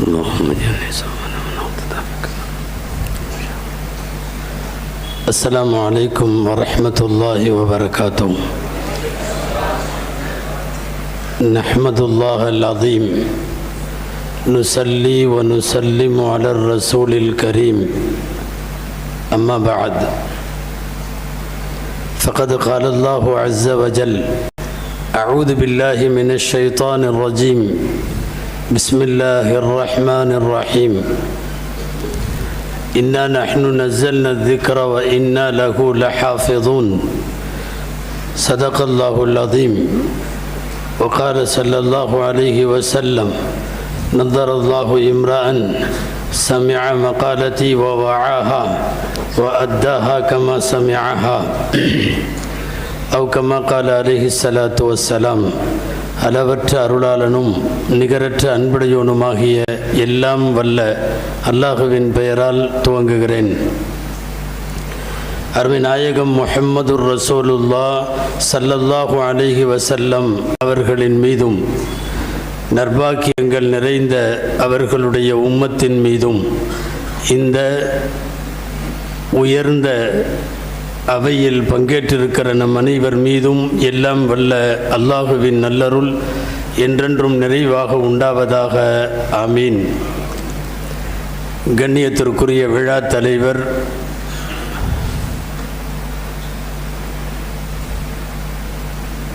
اللهم اجعلني سواء من اقتدى. السلام عليكم ورحمة الله وبركاته. نحمد الله العظيم نصلي ونسلم على الرسول الكريم. أما بعد، فقد قال الله عز وجل: أعوذ بالله من الشيطان الرجيم. بسم الله الرحمن الرحيم. إنا نحن نزلنا الذكر وإنا له لحافظون. صدق الله العظيم. وقال صلى الله عليه وسلم: نظر الله امرأ سمع مقالتي ووعاها وأداها كما سمعها أو كما قال عليه الصلاة والسلام. அளவற்ற அருளாளனும் நிகரற்ற அன்புடையோனுமாகிய எல்லாம் வல்ல அல்லாஹுவின் பெயரால் துவங்குகிறேன். அருமை நாயகம் முஹம்மதுர் ரசூலுல்லாஹ் ஸல்லல்லாஹு அலைஹி வஸல்லம் அவர்களின் மீதும் நற்பாக்கியங்கள் நிறைந்த அவர்களுடைய உம்மத்தின் மீதும் இந்த உயர்ந்த அவையில் பங்கேற்றிருக்கிற நம் அனைவர் மீதும் எல்லாம் வல்ல அல்லாஹுவின் நல்லருள் என்றென்றும் நிறைவாக உண்டாவதாக. ஆமீன். கண்ணியத்திற்குரிய விழா தலைவர்,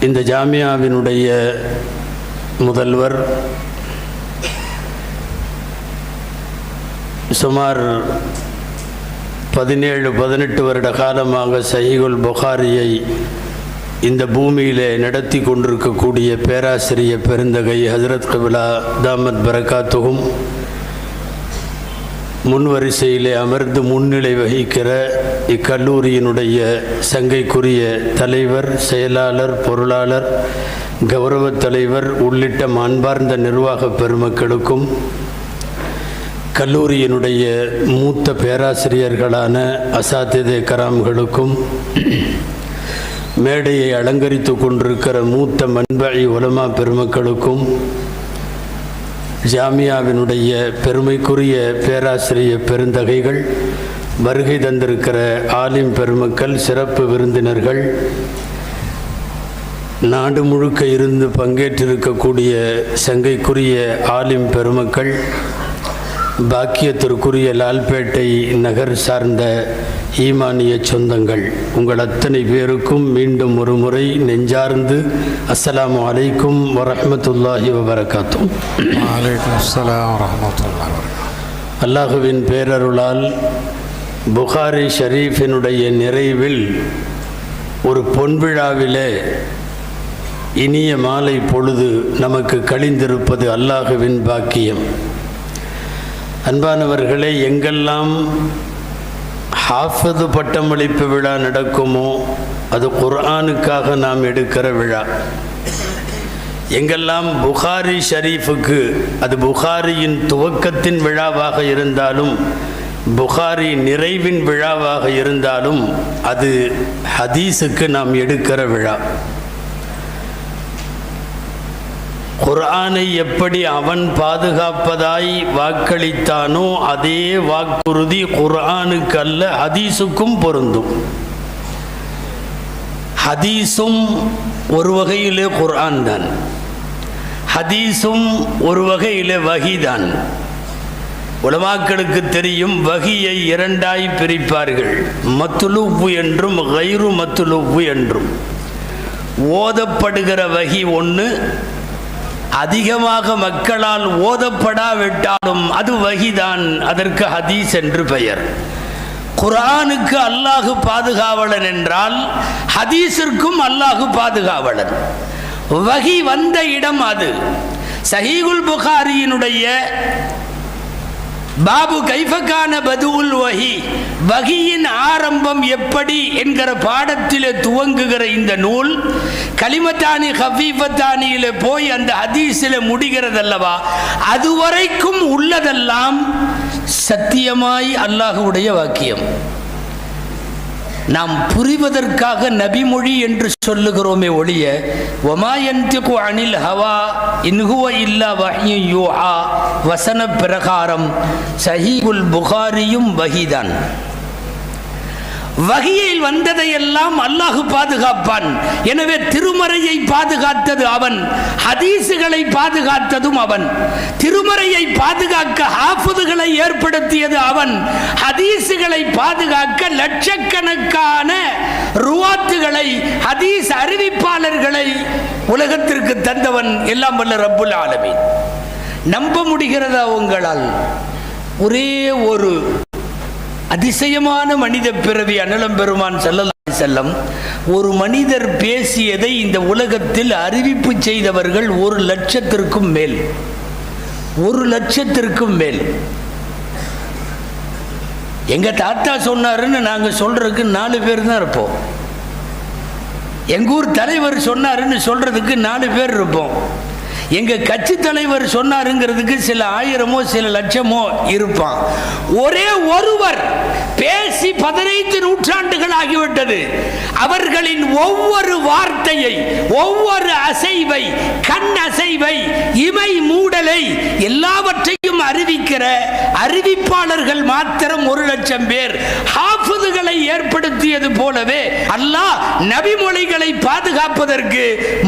இந்த ஜாமியாவினுடைய முதல்வர், சுமார் 17-18 வருட காலமாக சஹீஹுல் புகாரியை இந்த பூமியிலே நடத்தி கொண்டிருக்கக்கூடிய பேராசிரியர் பெருந்தகை ஹஜ்ரத் கிப்லா தாமத் பரகாத்துஹும், முன்வரிசையிலே அமர்ந்து முன்னிலை வகிக்கிற இக்கல்லூரியினுடைய சங்கைக்குரிய தலைவர், செயலாளர், பொருளாளர், கௌரவ தலைவர் உள்ளிட்ட அன்பார்ந்த நிர்வாக பெருமக்களுக்கும், கல்லூரியினுடைய மூத்த பேராசிரியர்களான அசாத்திதே கராம்களுக்கும், மேடையை அலங்கரித்து கொண்டிருக்கிற மூத்த மன்பஇ உலமா பெருமக்களுக்கும், ஜாமியாவினுடைய பெருமைக்குரிய பேராசிரியர் பெருந்தகைகள், வருகை தந்திருக்கிற ஆலிம் பெருமக்கள், சிறப்பு விருந்தினர்கள், நாடு முழுக்க இருந்து பங்கேற்றிருக்கக்கூடிய சங்கைக்குரிய ஆலிம் பெருமக்கள், பாக்கியத்திற்குரிய லால்பேட்டை நகர் சார்ந்த ஈமானிய சொந்தங்கள், உங்கள் அத்தனை பேருக்கும் மீண்டும் ஒரு முறை நெஞ்சார்ந்து அஸ்ஸலாமு அலைக்கும் வரஹ்மத்துல்லாஹி வபரகாத்துஹு. வலைக்கும் அஸ்ஸலாம் வரஹ்மத்துல்லாஹி. அல்லாஹுவின் பேரருளால் புகாரி ஷரீஃபினுடைய நிறைவில் ஒரு பொன்விழாவிலே இனிய மாலை பொழுது நமக்கு கழிந்திருப்பது அல்லாஹுவின் பாக்கியம். அன்பானவர்களே, எங்கெல்லாம் ஹாஃபிது பட்டமளிப்பு விழா நடக்குமோ அது குர்ஆனுக்காக நாம் எடுக்கிற விழா. எங்கெல்லாம் புகாரி ஷரீஃபுக்கு, அது புகாரியின் துவக்கத்தின் விழாவாக இருந்தாலும் புகாரி நிறைவின் விழாவாக இருந்தாலும் அது ஹதீஸுக்கு நாம் எடுக்கிற விழா. குர்ஆனை எப்படி அவன் பாதுகாப்பதாய் வாக்களித்தானோ அதே வாக்குறுதி குர்ஆனுக்கு அல்ல, ஹதீஸுக்கும் பொருந்தும். ஹதீஸும் ஒரு வகையிலே குர்ஆன் தான், ஹதீஸும் ஒரு வகையிலே வஹி தான். உலமாக்களுக்கு தெரியும், வஹியை இரண்டாய் பிரிப்பார்கள், மத்லூப் என்றும் கைரு மத்லூப் என்றும். ஓதப்படுகிற வஹி ஒன்று, அதிகமாக மக்களால் ஓதப்படாவிட்டாலும் அது வஹிதான், அதற்கு ஹதீஸ் என்று பெயர். குர்ஆனுக்கு அல்லாஹு பாதுகாவலன் என்றால் ஹதீஸிற்கும் அல்லாஹு பாதுகாவலன். வஹி வந்த இடம் அது. சஹீஹுல் புகாரியினுடைய பாபு கைஃபகான பதுல் வஹி, வஹியின் ஆரம்பம் எப்படி என்கிற பாடத்திலே துவங்குகிற இந்த நூல் கலிமத்தானி ஹஃபீஃபத்தானியிலே போய் அந்த ஹதீஸிலே முடிகிறதல்லவா, அதுவரைக்கும் உள்ளதெல்லாம் சத்தியமாய் அல்லாஹ்வுடைய வாக்கியம். நாம் புரிவதற்காக நபிமொழி என்று சொல்லுகிறோமே ஒழிய வமா யன்திகு அனில் ஹவா இன் ஹுவ இல்லா வஹ்யு யூஹா வசன பிரகாரம் சஹீஹுல் புகாரியும் வஹீதான். வகியில் வந்ததையெல்லாம் அல்லாஹ் பாதுகாப்பான். எனவே திருமறையை பாதுகாத்தது அவன், ஹதீசுகளை பாதுகாத்ததும் அவன். திருமறையை பாதுகாக்க ஹாஃபிதுகளை ஏற்படுத்தியது அவன், ஹதீசுகளை பாதுகாக்க லட்சக்கணக்கான ருவாத்துகளை, ஹதீஸ் அறிவிப்பாளர்களை உலகத்திற்கு தந்தவன் எல்லாம் வல்ல ரப்புல் ஆலமீன். நம்ப முடிகிறதா உங்களால்? ஒரே ஒரு அதிசயமான மனித பிறவி அண்ணலம் பெருமான் ஸல்லல்லாஹு அலைஹி வஸல்லம் ஒரு மனிதர் பேசியதை இந்த உலகத்தில் அறிவிப்பு செய்தவர்கள் 1,00,000 மேல். 1,00,000 மேல். எங்க தாத்தா சொன்னாருன்னு நாங்க சொல்றதுக்கு 4 பேர் தான் இருப்போம். எங்க ஊர் தலைவர் சொன்னாருன்னு சொல்றதுக்கு 4 பேர் இருப்போம். எங்க கட்சி தலைவர் சொன்னாருங்கிறதுக்கு சில ஆயிரமோ சில லட்சமோ இருப்பான். ஒரே ஒருவர் பேசி 15 நூற்றாண்டுகள் ஆகிவிட்டது. அவர்களின் ஒவ்வொரு வார்த்தையை, ஒவ்வொரு அசைவை, கண் அசைவை, இமை மூடலை எல்லாவற்றையும் அறிவிக்கிற அறிவிப்பாளர்கள் மாத்திரம் 1,00,000 பேர். ஹாஃபிதுகளை ஏற்படுத்தியது போலவே அல்லாஹ் நபிமொழிகளை பாதுகாப்பதற்கு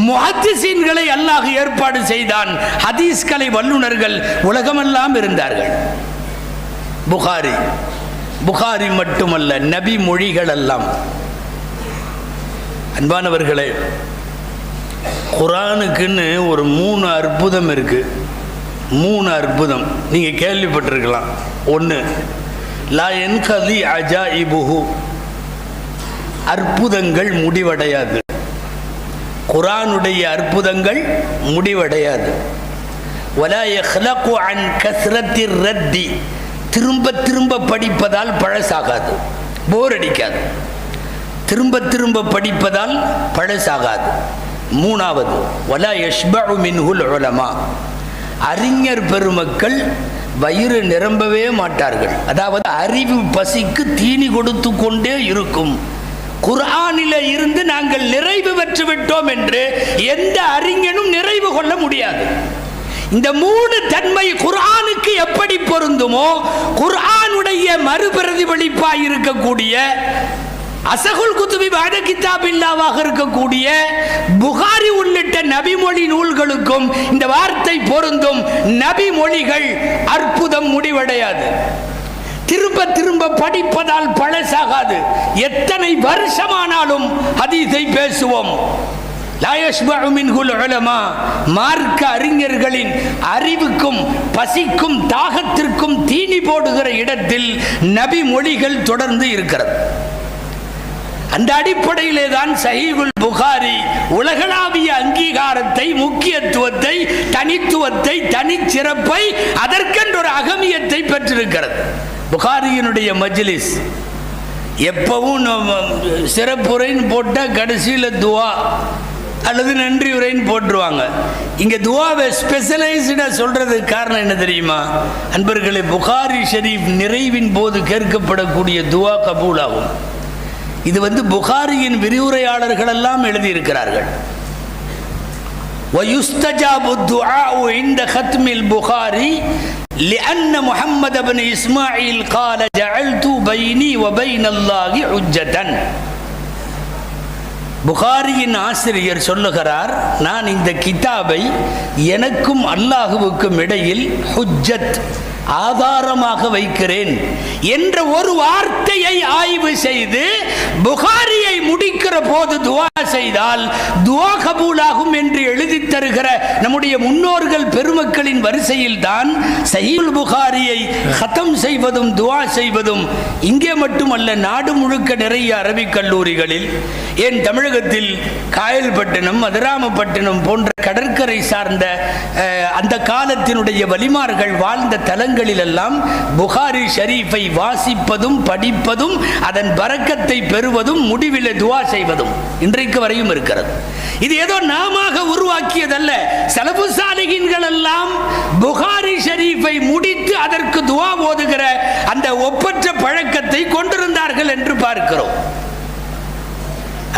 முஹத்திஸீன்களை அல்லாஹ் ஏற்பாடு செய்தான். ஹதீஸ் கலை வல்லுநர்கள் உலகமெல்லாம் இருந்தார்கள். புகாரி மட்டுமல்ல, நபி மொழிகள் எல்லாம். அன்பானவர்களே, குர்ஆனுக்குன்னு ஒரு 3 அற்புதம் இருக்கு. 3 அற்புதம் நீங்க கேள்விப்பட்டிருக்கலாம். 1, லா யன்கதி அஜாயிபுஹு, அற்புதங்கள் முடிவடையாது. குர்ஆனுடைய அற்புதங்கள் முடிவடையாது. வலா யக்லகு அன் கஸ்ரத்திர் ரத்தி, திரும்ப திரும்ப படிப்பதால் பழசாகாது, போர் அடிக்காது. திரும்ப திரும்ப படிப்பதால் பழசாகாது. 3வது, வலா யஷ்பஉ மின்ஹுல் உலமா, அறிஞர் பெருமக்கள் வயிறு நிரம்பவே மாட்டார்கள். அதாவது அறிவு பசிக்கு தீனி கொடுத்து கொண்டே இருக்கும். குர்ஆனில இருந்து நாங்கள் நிறைவு பெற்று விட்டோம் என்று எந்த அறிஞனும் நிறைவு கொள்ள முடியாது. இந்த 3 தன்மை குர்ஆனுக்கு எப்படி பொருந்துமோ, குர்ஆனுடைய மறுபிரதிபலிப்பாய் இருக்கக்கூடிய அசகுல் குதுபி பாத கிதாபில்லாவாக இருக்கக்கூடிய புகாரி உள்ளிட்ட நபிமொழி நூல்களுக்கும் இந்த வார்த்தை பொருந்தும். நபிமொழிகள் அற்புதம் முடிவடையாது. திரும்ப திரும்ப படிப்பதால் பழசாகாது. எத்தனை வருஷமானாலும் ஹதீஸை பேசுவோம். லா யஷ்பஉ மின்ஹுல் உலமா, மார்க்க அறிஞர்களின் அறிவுக்கும் பசிக்கும் தாகத்திற்கும் தீனி போடுகிற இடத்தில் நபி மொழிகள் தொடர்ந்து இருக்கிறது. அந்த அடிப்படையிலே தான் சஹீஹுல் புகாரி உலகளாவிய அங்கீகாரத்தை, முக்கியத்துவத்தை, தனித்துவத்தை, தனிச்சிறப்பை, அதற்கென்று ஒரு அகமியத்தை பெற்றிருக்கிறது. புகாரியினுடைய மஜ்லிஸ் எப்பவும் சிறப்புரைன்னு போட்டால் கடைசியில் துவா அல்லது நன்றி உரைன்னு போட்டுருவாங்க. இங்கே துவாவை ஸ்பெஷலைஸ்டாக சொல்கிறதுக்கு காரணம் என்ன தெரியுமா அன்பர்களே? புகாரி ஷரீஃப் நிறைவின் போது கேட்கப்படக்கூடிய துவா கபூலாகும். இது புகாரியின் விரிவுரையாளர்கள் எல்லாம் எழுதியிருக்கிறார்கள். وَيُسْتَجَابُ الدُّعَاءُ عِنْدَ خَتْمِ الْبُخَارِي لِأَنَّ مُحَمَّدَ بْنَ إِسْمَاعِيلَ قَالَ جَعَلْتُ بَيْنِي وَبَيْنَ اللَّهِ حُجَّةً. புகாரியின் ஆசிரியர் சொல்லுகிறார், நான் இந்த கிதாபை எனக்கும் அல்லாஹுவுக்கும் இடையில் ஹுஜ்ஜத், ஆதாரமாக வைக்கிறேன் என்ற ஒரு வார்த்தையை ஆய்வு செய்து புகாரியை முடிக்கிற போது துவா செய்தால் துவா கபூலாகும் என்று எழுதி தருகிற நம்முடைய முன்னோர்கள் பெருமக்களின் வரிசையில் தான் சஹீஹுல் புகாரியை ஹதம் செய்வதும் துவா செய்வதும். இங்கே மட்டுமல்ல, நாடு முழுக்க நிறைய அரபிக் கல்லூரிகளில், ஏன் தமிழகத்தில் காயல்பட்டினம், மதுராமப்பட்டினம் போன்ற கடற்கரை சார்ந்த அந்த காலத்தினுடைய வலிமார்கள் வாழ்ந்த தலங்களிலெல்லாம் புகாரி ஷரீஃபை வாசிப்பதும் படிப்பதும் அதன் பரக்கத்தை பெறுவதும் முடிவில் துவா செய்வதும் இன்றைக்கு வரையும் இருக்கிறது. இது ஏதோ நாம உருவாக்கியதல்ல. ஸலஃபு ஸாலிஹீன்கள் எல்லாம் புகாரி ஷரீஃபை முடித்து அதற்கு துவா ஓதுகிற அந்த ஒப்பற்ற பழக்கத்தை கொண்டிருந்தார்கள் என்று பார்க்கிறோம்.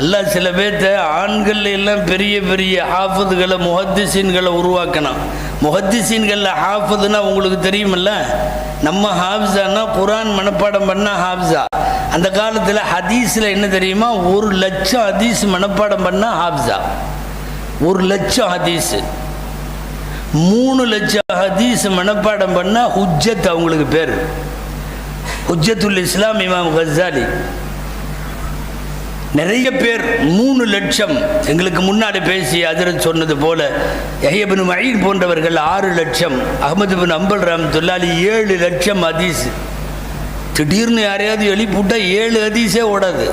அல்லாஹ் சில பேர்த்த ஆண்கள் எல்லாம் பெரிய பெரிய ஹாஃபிதுகளை முஹத்திஸீன்களை உருவாக்கணும். முஹத்திஸீன்களில் ஹாஃபிதுன்னா உங்களுக்கு தெரியுமில்ல, நம்ம ஹாஃபிஸானா குரான் மனப்பாடம் பண்ணால் ஹாஃபிஸா. அந்த காலத்தில் ஹதீஸில் என்ன தெரியுமா, 1,00,000 ஹதீஸ் மனப்பாடம் பண்ணால் ஹாஃபிஸா. 1,00,000 ஹதீஸு, 3,00,000 ஹதீஸ் மனப்பாடம் பண்ணால் ஹுஜ்ஜத். அவங்களுக்கு பேர் ஹுஜ்ஜத்துல் இஸ்லாம் இமாம் கஸாலி. நிறைய பேர் 3,00,000. எங்களுக்கு முன்னாடி பேசி ஹஜ்ரத் சொன்னது போல யஹ்யா இப்னு மஈன் போன்றவர்கள் 6,00,000, அஹ்மது இப்னு அம்பல் ரஹ்மத்துல்லாஹி 7,00,000 ஹதீஸ். திடீர்னு யாரையாவது எழுப்பிவிட்டா 7 ஹதீஸே ஓடாது.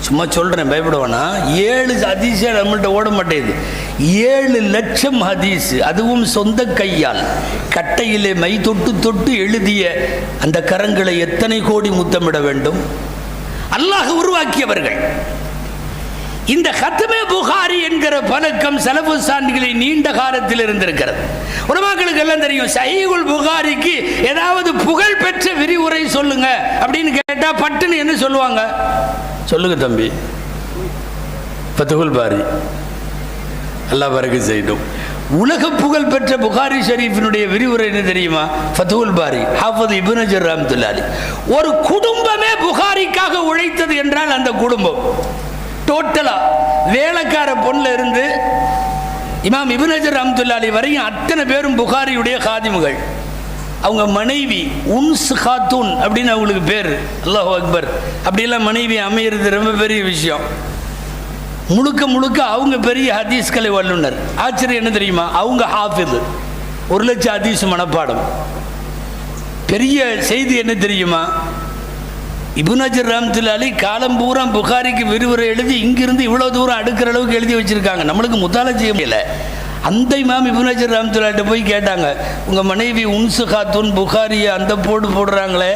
சும்மா சொல்கிறேன், பயப்படுவானா. 7 ஹதீஸே நம்மள்கிட்ட ஓட மாட்டேங்குது. 7,00,000 ஹதீஸ், அதுவும் சொந்த கையால் கட்டையிலே மை தொட்டு தொட்டு எழுதிய அந்த கரங்களை எத்தனை கோடி முத்தமிட வேண்டும். அல்லாஹ் உருவாக்கியவர்கள். இந்த ஹத்மே புகாரி என்கிற பழக்கம் சலஃபு சான்களில் நீண்ட காலத்தில் இருந்திருக்கிறது. உலமாக்களுக்கு எல்லாம் தெரியும். சஹீஹுல் புகாரிக்கு ஏதாவது புகழ் பெற்ற விரிவுரை சொல்லுங்க அப்படின்னு கேட்டா பட்டுன்னு என்ன சொல்லுவாங்க? சொல்லுங்க தம்பி, ஃபத்ஹுல் பாரி. அல்லாஹ் பரக்கத் செய்யட்டும். உலக புகழ் பெற்ற புகாரி ஷரீஃபினுடைய விரிவுரை என்ன தெரியுமா? ஃபத்ஹுல் பாரி, ஹாஃபிஸ் இப்னு ஹஜர் ரஹ்மத்துல்லாஹி. ஒரு குடும்பமே புகாரிக்காக உழைத்தது என்றால் அந்த குடும்பம் டோட்டலா வேலைக்கார பொண்ணுல இருந்து இமாம் இப்னு ஹஜர் ரஹ்மத்துல்லாஹி வரையும் அத்தனை பேரும் புகாரியுடைய காதிமுகள். அவங்க மனைவி உன்ஸ் காத்தூன் அப்படின்னு அவங்களுக்கு பேர். அல்லாஹு அக்பர். அப்படியெல்லாம் மனைவி அமையிறது ரொம்ப பெரிய விஷயம். முழுக்க முழுக்க அவங்க பெரிய ஹதீஸ்களை வல்லுனர். ஆச்சரியம் என்ன தெரியுமா, அவங்க ஹாஃபிது, 1,00,000 ஹதீஸ் மனப்பாடம். பெரிய செய்தி என்ன தெரியுமா, இப்னு ஹஜர் ரஹ்மத்துல்லாஹி காலம் பூரா புகாரிக்கு விரிவுரை எழுதி இங்கிருந்து இவ்வளோ தூரம் அடுக்கிற அளவுக்கு எழுதி வச்சிருக்காங்க. நம்மளுக்கு முத்தாலா செய்ய முடியல. அந்த இமாம் இப்னு ஹஜர் ரஹ்மத்துல்லாஹி போய் கேட்டாங்க, உங்கள் மனைவி உன்சு காத்தூன் புகாரியை அந்த போடுறாங்களே,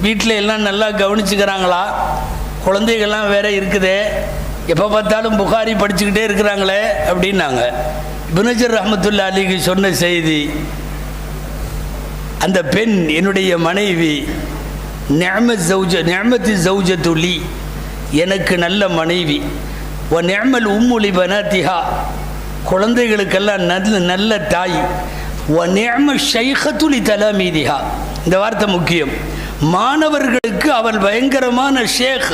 வீட்டில் எல்லாம் நல்லா கவனிச்சுக்கிறாங்களா? குழந்தைகள்லாம் வேற இருக்குதே, எப்போ பார்த்தாலும் புகாரி படிச்சுக்கிட்டே இருக்கிறாங்களே அப்படின்னாங்க. இப்னு ஹஜர் ரஹ்மத்துல்லாஹிக்கு சொன்ன செய்தி, அந்த பெண் என்னுடைய மனைவி, நிஅமத்தி ஜௌஜத்து லி, எனக்கு நல்ல மனைவி, வ நிஅமல் உம்மு லி பனாத்திஹா, குழந்தைகளுக்கெல்லாம் நல்ல தாய், வ நிஅம ஷைഖத்து லி தலாமீதிஹா. இந்த வார்த்தை முக்கியம். மாணவர்களுக்கு அவள் பயங்கரமான ஷேக்.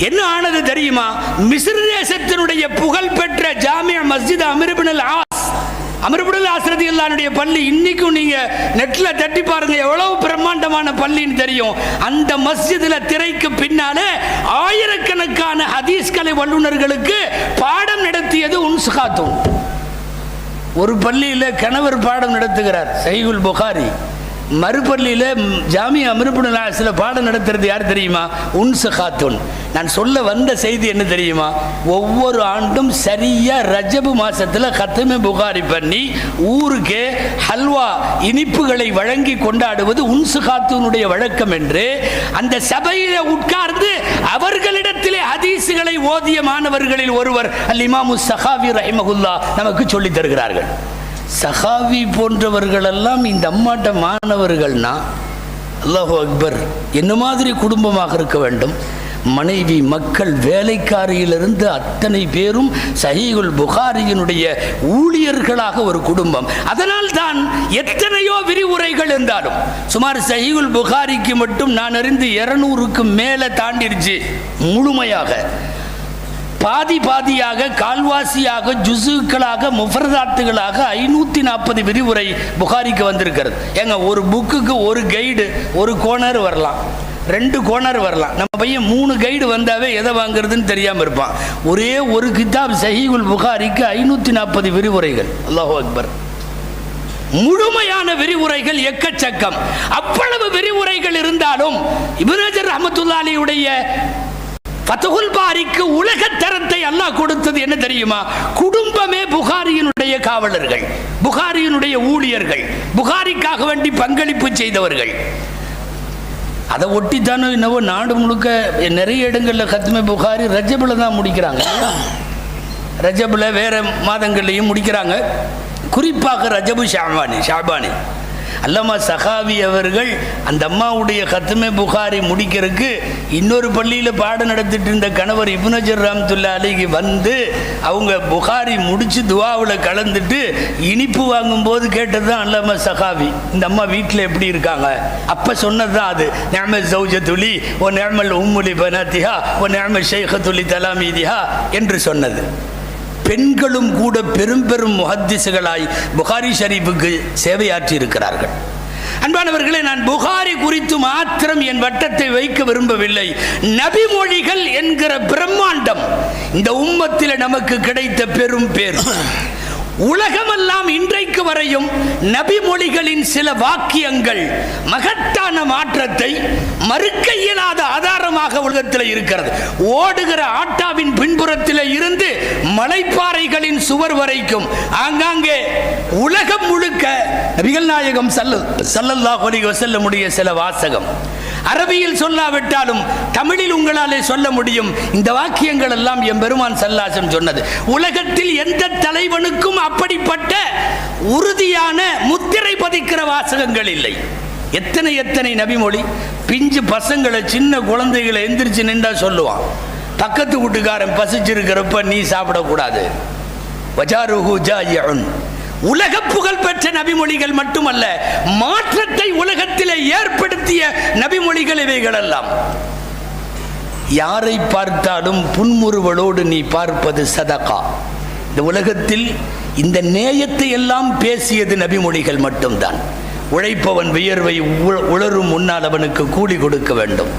என்ன ஆனது தெரியுமா? மிஸ்ர் தேசத்தினுடைய புகழ்பெற்ற ஜாமியா மஸ்ஜித் அம்ர் இப்னு ஆஸ் ரலியல்லாஹு பள்ளி. இன்னைக்கும் நீங்க நெட்ல தட்டி பாருங்க, எவ்வளவு பிரம்மாண்டமான பள்ளின்னு தெரியும். அந்த மஸ்ஜிதுல திரைக்கு பின்னாலே ஆயிரக்கணக்கான ஹதீஸ்களை வல்லுநர்களுக்கு பாடம் நடத்தியது உன்ஸ் காத்தூன். ஒரு பள்ளியில கணவர் பாடம் நடத்துகிறார் சஹீஹுல் புகாரி, மறுபள்ளியில் ஜாமியா அம்ர் இப்னு ஆஸ்ல பாடம் நடத்துறது யார் தெரியுமா? உன்ஸ் காத்தூன். நான் சொல்ல வந்த செய்தி என்ன தெரியுமா? ஒவ்வொரு ஆண்டும் சரியா ரஜபு மாசத்துல ஹத்மே புகாரி பண்ணி ஊருக்கே ஹல்வா இனிப்புகளை வழங்கி கொண்டாடுவது உன்ஸ் காத்தூனுடைய வழக்கம் என்று அந்த சபையில உட்கார்ந்து அவர்களிடத்திலே ஹதீஸுகளை ஓதிய மாணவர்களில் ஒருவர் அல் இமாமு ஸஹாவி ரஹிமஹுல்லாஹ் நமக்கு சொல்லித் தருகிறார்கள். சஹாவி போன்றவர்களெல்லாம் இந்த அம்மாட்ட மாணவர்கள்னா, அல்லாஹு அக்பர், என்ன மாதிரி குடும்பமாக இருக்க வேண்டும். மனைவி, மக்கள், வேலைக்காரியிலிருந்து அத்தனை பேரும் சஹீஹுல் புகாரியினுடைய ஊழியர்களாக ஒரு குடும்பம். அதனால் தான் எத்தனையோ விரிவுரைகள் இருந்தாலும் சுமார் சஹீஹுல் புகாரிக்கு மட்டும் நான் அறிந்து 200க்கு மேலே தாண்டிருச்சு. முழுமையாக பாதி பாதியாக, கால்வாசியாக, ஜுசுக்களாக, முஃபரதாத்துகளாக 540 விரிவுரை புகாரிக்கு வந்திருக்கிறது. ஏங்க, ஒரு புக்குக்கு ஒரு கைடு, ஒரு கோனர் வரலாம், 2 கோனர் வரலாம். நம்ம பையன் 3 கைடு வந்தாவே எதை வாங்குறதுன்னு தெரியாமல் இருப்பான். ஒரே ஒரு கிதாப் சஹீஹுல் புகாரிக்கு 540 விரிவுரைகள். அல்லாஹு அக்பர். முழுமையான விரிவுரைகள் எக்கச்சக்கம். அவ்வளவு விரிவுரைகள் இருந்தாலும் இப்னு ஹஜர் ரஹ்மத்துல்லாஹியுடைய ஃபத்ஹுல் பாரிக்கு உலக தரத்தை அல்லாஹ் கொடுத்தது என்ன தெரியுமா? குடும்பமே புகாரியினுடைய காவலர்கள், புகாரியினுடைய ஊழியர்கள், புகாரிக்காக வேண்டி பங்களிப்பு செய்தவர்கள். அதை ஒட்டித்தானோ என்னவோ நாடு முழுக்க நிறைய இடங்களில் ஹத்மே புகாரி ரஜபில் தான் முடிக்கிறாங்க. ரஜபில் வேற மாதங்கள்லையும் முடிக்கிறாங்க. குறிப்பாக ரஜபு ஷாபானி. அல்லாமா சகாவி அவர்கள் அந்த அம்மாவுடைய கத்மே புகாரி முடிக்கிறதுக்கு இன்னொரு பள்ளியில் பாடம் நடத்திட்டு இருந்த கணவர் இப்னு ஹஜர் ரஹ்மத்துல்லாஹி அலைஹி வந்து அவங்க புகாரி முடிச்சு துவாவில் கலந்துட்டு இனிப்பு வாங்கும்போது கேட்டது தான் அல்லாமா சகாவி, இந்த அம்மா வீட்டில் எப்படி இருக்காங்க. அப்போ சொன்னது தான் அது, நிஅமல் ஜௌஜத்துலி ஓ நிஅமல் உம்முலி பனாத்திஹா ஓ நிஅமல் ஷைഖத்துலி தலாமீதிஹா என்று சொன்னது. பெண்களும் கூட பெரும் பெரும் முஹத்திஸ்களாய் புகாரி ஷரீஃபுக்கு சேவையாற்றி இருக்கிறார்கள். அன்பானவர்களே, நான் புகாரி குறித்து மாத்திரம் என் வட்டத்தை வைக்க விரும்பவில்லை. நபிமொழிகள் என்கிற பிரம்மாண்டம் இந்த உம்மத்தில் நமக்கு கிடைத்த பெரும் பேர். உலகமெல்லாம் இன்றைக்கு வரையும் நபிமொழிகளின் சில வாக்கியங்கள் மகத்தான மாற்றத்தை மறுக்க இயலாத ஆதாரமாக உலகத்தில் இருக்கிறது. ஓடுகிற ஆட்டாவின் பின்புறத்தில் இருந்து மலைப்பாறைகளின் சுவர் வரைக்கும் ஆங்காங்கே உலகம் முழுக்க நபிகள் நாயகம் ஸல்லல்லாஹு அலைஹி வஸல்லம் உடைய சில வாசகம் அரபியில் சொல்லாவிட்டாலும் தமிழில் உங்களாலே சொல்ல முடியும். இந்த வாக்கியங்கள் எல்லாம் எம்பெருமான் ஸல்லல்லாஹு சொன்னது. உலகத்தில் எந்த தலைவனுக்கும் அப்படிப்பட்ட உறுதியான முத்திரை பதிக்கிற வாசகங்கள் இல்லை. எத்தனை எத்தனை நபிமொழி. பிஞ்சு பசங்களை, சின்ன குழந்தைகளை எந்திரிச்சு நின்றா சொல்லுவான், பக்கத்து வீட்டுக்காரன் பசிச்சிருக்கிறப்ப நீ சாப்பிடக்கூடாது. வஜாருஹு ஜாயிஉன். உலக புகழ் பெற்ற நபிமொழிகள் மட்டுமல்ல, மாற்றத்தை உலகத்திலே ஏற்படுத்திய நபிமொழிகள் இவைகளெல்லாம். யாரை பார்த்தாலும் புன்முறுவலோடு நீ பார்ப்பது சதகா. இந்த உலகத்தில் இந்த நேயத்தை எல்லாம் பேசியது நபிமொழிகள் மட்டும்தான். உழைப்பவன் வியர்வை உளரும் முன்னால் அவனுக்கு கூலி கொடுக்க வேண்டும்.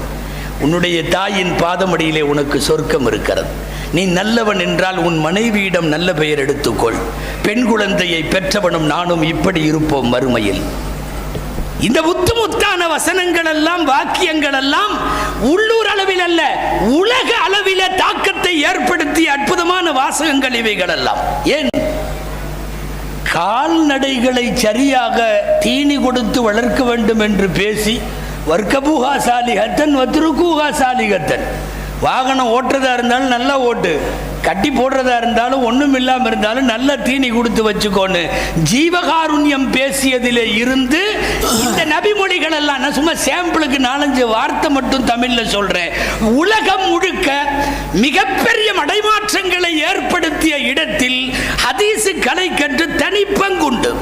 உன்னுடைய தாயின் பாதமடியிலே உனக்கு சொர்க்கம் இருக்கிறது. நீ நல்லவன் என்றால் உன் மனைவியிடம் நல்ல பெயர் எடுத்துக்கொள். பெண் குழந்தையை பெற்றவனும் நானும் இப்படி இருப்போம் மறுமையில். இந்த முத்தான வசனங்கள் எல்லாம், வாக்கியங்கள் எல்லாம் உள்ளூர் அளவில் அல்ல, உலக அளவில தாக்கத்தை ஏற்படுத்திய அற்புதமான வாசகங்கள் இவைகள் எல்லாம். ஏன்? கால்நடைகளை சரியாக தீனி கொடுத்து வளர்க்க வேண்டும் என்று பேசி வர்க்கபூஹா சாலிஹத்தன் வத்ருகூஹா சாலிஹத்தன். வாகனம் ஓட்டுறதா இருந்தாலும் நல்லா ஓட்டு, கட்டி போடுறதா இருந்தாலும் ஒன்றும் இல்லாமல் இருந்தாலும் நல்ல தீனி கொடுத்து வச்சுக்கோன்னு ஜீவகாருண்யம் பேசியதிலே இருந்து இந்த நபிமொழிகள் எல்லாம், நான் சும்மா சாம்பிளுக்கு 4-5 வார்த்தை மட்டும் தமிழில் சொல்கிறேன், உலகம் முழுக்க மிகப்பெரிய மடைமாற்றங்களை ஏற்படுத்திய இடத்தில் ஹதீஸு கலை கற்று தனிப்பங்குண்டு.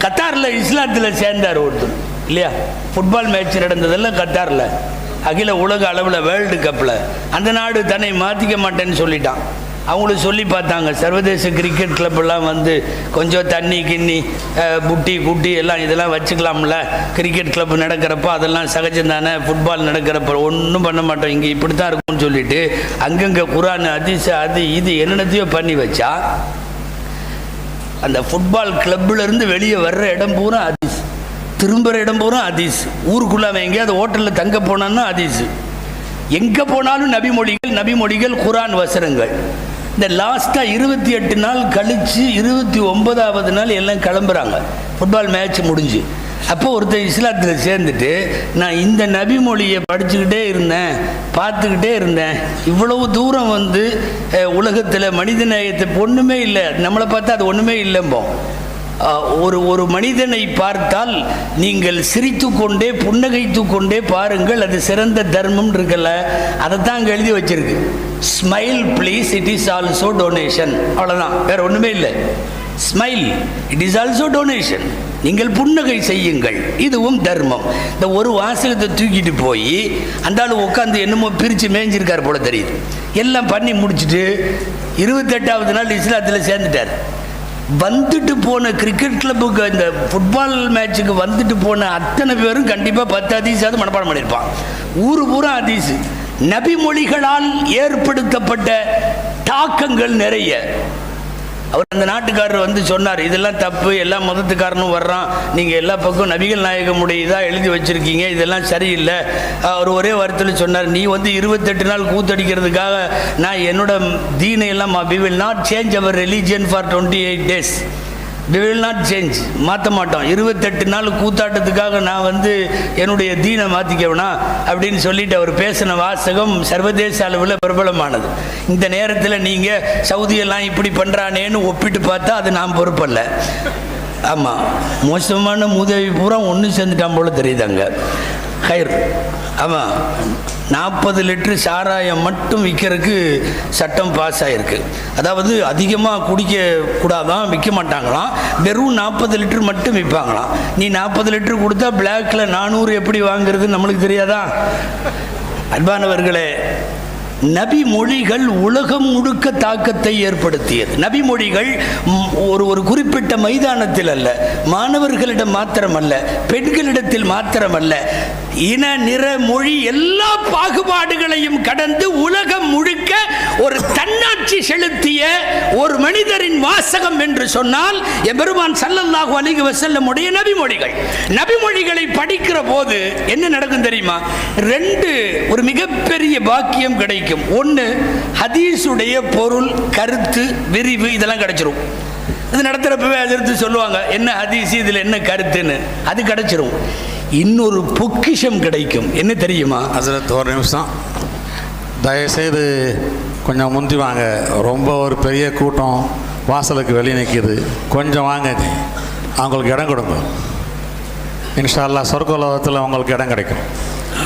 கத்தாரில் இஸ்லாத்தில் சேர்ந்தார் ஒருத்தர் இல்லையா? ஃபுட்பால் மேட்ச் நடந்ததெல்லாம் கத்தாரில், அகில உலக அளவில் வேர்ல்டு கப்பில். அந்த நாடு தன்னை மாற்றிக்க மாட்டேன்னு சொல்லிட்டான். அவங்களுக்கு சொல்லி பார்த்தாங்க, சர்வதேச கிரிக்கெட் கிளப்பெல்லாம் வந்து கொஞ்சம் தண்ணி கிண்ணி புட்டி குட்டி எல்லாம் இதெல்லாம் வச்சுக்கலாம்ல, கிரிக்கெட் கிளப் நடக்கிறப்போ அதெல்லாம் சகஜம் தானே, ஃபுட்பால் நடக்கிறப்ப ஒன்றும் பண்ண மாட்டோம், இங்கே இப்படி தான் இருக்கும்னு சொல்லிட்டு அங்கங்கே குரான் ஹதீஸ் அது இது என்னென்னத்தையோ பண்ணி வச்சா அந்த ஃபுட்பால் கிளப்பிலேருந்து வெளியே வர்ற இடம் பூரா ஹதீஸ், திரும்புகிற இடம் பூரா ஹதீஸ். ஊருக்குள்ளே அவன் எங்கேயாவது ஹோட்டலில் தங்க போனான்னா ஹதீஸு, எங்கே போனாலும் நபிமொழிகள் குரான் வசனங்கள். இந்த லாஸ்ட்டாக 28 நாள் கழித்து 29வது நாள் எல்லாம் கிளம்புறாங்க, ஃபுட்பால் மேட்ச் முடிஞ்சு. அப்போ ஒருத்தர் இஸ்லாத்தில் சேர்ந்துட்டு, நான் இந்த நபிமொழியை படிச்சுக்கிட்டே இருந்தேன், பார்த்துக்கிட்டே இருந்தேன், இவ்வளவு தூரம் வந்து உலகத்தில் மனித நேயத்தை ஒன்றுமே இல்லை, நம்மளை பார்த்தா அது ஒன்றுமே இல்லைம்போம். ஒரு மனிதனை பார்த்தால் நீங்கள் சிரித்து கொண்டே புன்னகைத்து கொண்டே பாருங்கள், அது சிறந்த தர்மம் இருக்குல்ல, அதை தான் அங்கே எழுதி வச்சிருக்கு. Smile please, it is also donation. அவ்வளோதான், வேறு ஒன்றுமே இல்லை. Smile, it is also donation. நீங்கள் புன்னகை செய்யுங்கள், இதுவும் தர்மம். இந்த ஒரு வாசகத்தை தூக்கிட்டு போய் அந்த ஆள் உட்காந்து என்னமோ பிரித்து மேய்ஞ்சிருக்கார் போல தெரியுது. எல்லாம் பண்ணி முடிச்சுட்டு 28வது நாள் இஸ்லாத்தில் சேர்ந்துட்டார். வந்துட்டு போன கிரிக்கெட் கிளப்புக்கு, இந்த ஃபுட்பால் மேட்சுக்கு வந்துட்டு போன அத்தனை பேரும் கண்டிப்பாக 10 ஹதீஸாவது மனப்பாடம் பண்ணியிருப்பான். ஊர் பூரா ஹதீஸு. நபிமொழிகளால் ஏற்படுத்தப்பட்ட தாக்கங்கள் நிறைய. அவர் அந்த நாட்டுக்காரர் வந்து சொன்னார், இதெல்லாம் தப்பு, எல்லா மதத்துக்காரனும் வர்றான், நீங்கள் எல்லா பக்கம் நபிகள் நாயகமுடைய இதாக எழுதி வச்சுருக்கீங்க, இதெல்லாம் சரியில்லை. அவர் ஒரே வாரத்தில் சொன்னார், நீ வந்து 28 நாள் கூத்தடிக்கிறதுக்காக நான் என்னோட தீனையெல்லாம் we will not change our religion for 28 days. we will not change, மாற்ற மாட்டோம். 28 நாள் கூத்தாட்டத்துக்காக நான் வந்து என்னுடைய தீனை மாற்றிக்கவேனா அப்படின்னு சொல்லிட்டு அவர் பேசின வாசகம் சர்வதேச அளவில் பிரபலமானது. இந்த நேரத்தில் நீங்கள் சவுதியெல்லாம் இப்படி பண்ணுறானேன்னு ஒப்பிட்டு பார்த்தா அது நான் பொறுப்பல்ல. ஆமாம், மோசமான மூதேவி பூரா ஒன்று சேர்ந்துட்டான் போல தெரியுதாங்க. கயிறு ஆமாம், 40 லிட்டரு சாராயம் மட்டும் விற்கிறதுக்கு சட்டம் பாஸ் ஆகிருக்கு. அதாவது அதிகமாக குடிக்கக்கூடாதான், விற்க மாட்டாங்களாம், வெறும் 40 லிட்டரு மட்டும் விற்பாங்களாம். நீ 40 லிட்டரு கொடுத்தா பிளாக்ல 400 எப்படி வாங்குறது நம்மளுக்கு தெரியாதா? அன்பானவர்களே, நபி மொழிகள் உலகம் முழுக்க தாக்கத்தை ஏற்படுத்தியது. நபி மொழிகள் ஒரு குறிப்பிட்ட மைதானத்தில் அல்ல, மாணவர்களிடம் மாத்திரமல்ல, பெண்களிடத்தில் மாத்திரமல்ல, இன நிற மொழி எல்லா பாகுபாடுகளையும் கடந்து உலகம் முழுக்க ஒரு தன்னாட்சி செலுத்திய ஒரு மனிதரின் வாசகம் என்று சொன்னால் எம்பெருமான் ஸல்லல்லாஹு அலைஹி வஸல்லம் உடைய நபிமொழிகள். நபிமொழிகளை படிக்கிற போது என்ன நடக்கும் தெரியுமா? ஒரு மிகப்பெரிய பாக்கியம் கிடைக்கும். ஒன்று, ஹதீஸுடைய பொருள், கருத்து, விரிவு இதெல்லாம் கிடைச்சிரும். இது நடத்துறப்பவே அதிர்த்து சொல்லுவாங்க, என்ன ஹதீஸ், இதில் என்ன கருத்துன்னு, அது கிடைச்சிரும். இன்னொரு பொக்கிஷம் கிடைக்கும். என்ன தெரியுமா? ஹஸ்ரத் ஒரு நிமிஷம் தயவுசெய்து கொஞ்சம் முந்தி வாங்க. ரொம்ப ஒரு பெரிய கூட்டம் வாசலுக்கு வெளியே நிற்கிது, கொஞ்சம் வாங்க, அவங்களுக்கு இடம் கொடுங்க. இன்ஷா அல்லாஹ் சொர்க்க உலகத்தில் உங்களுக்கு இடம் கிடைக்கும்.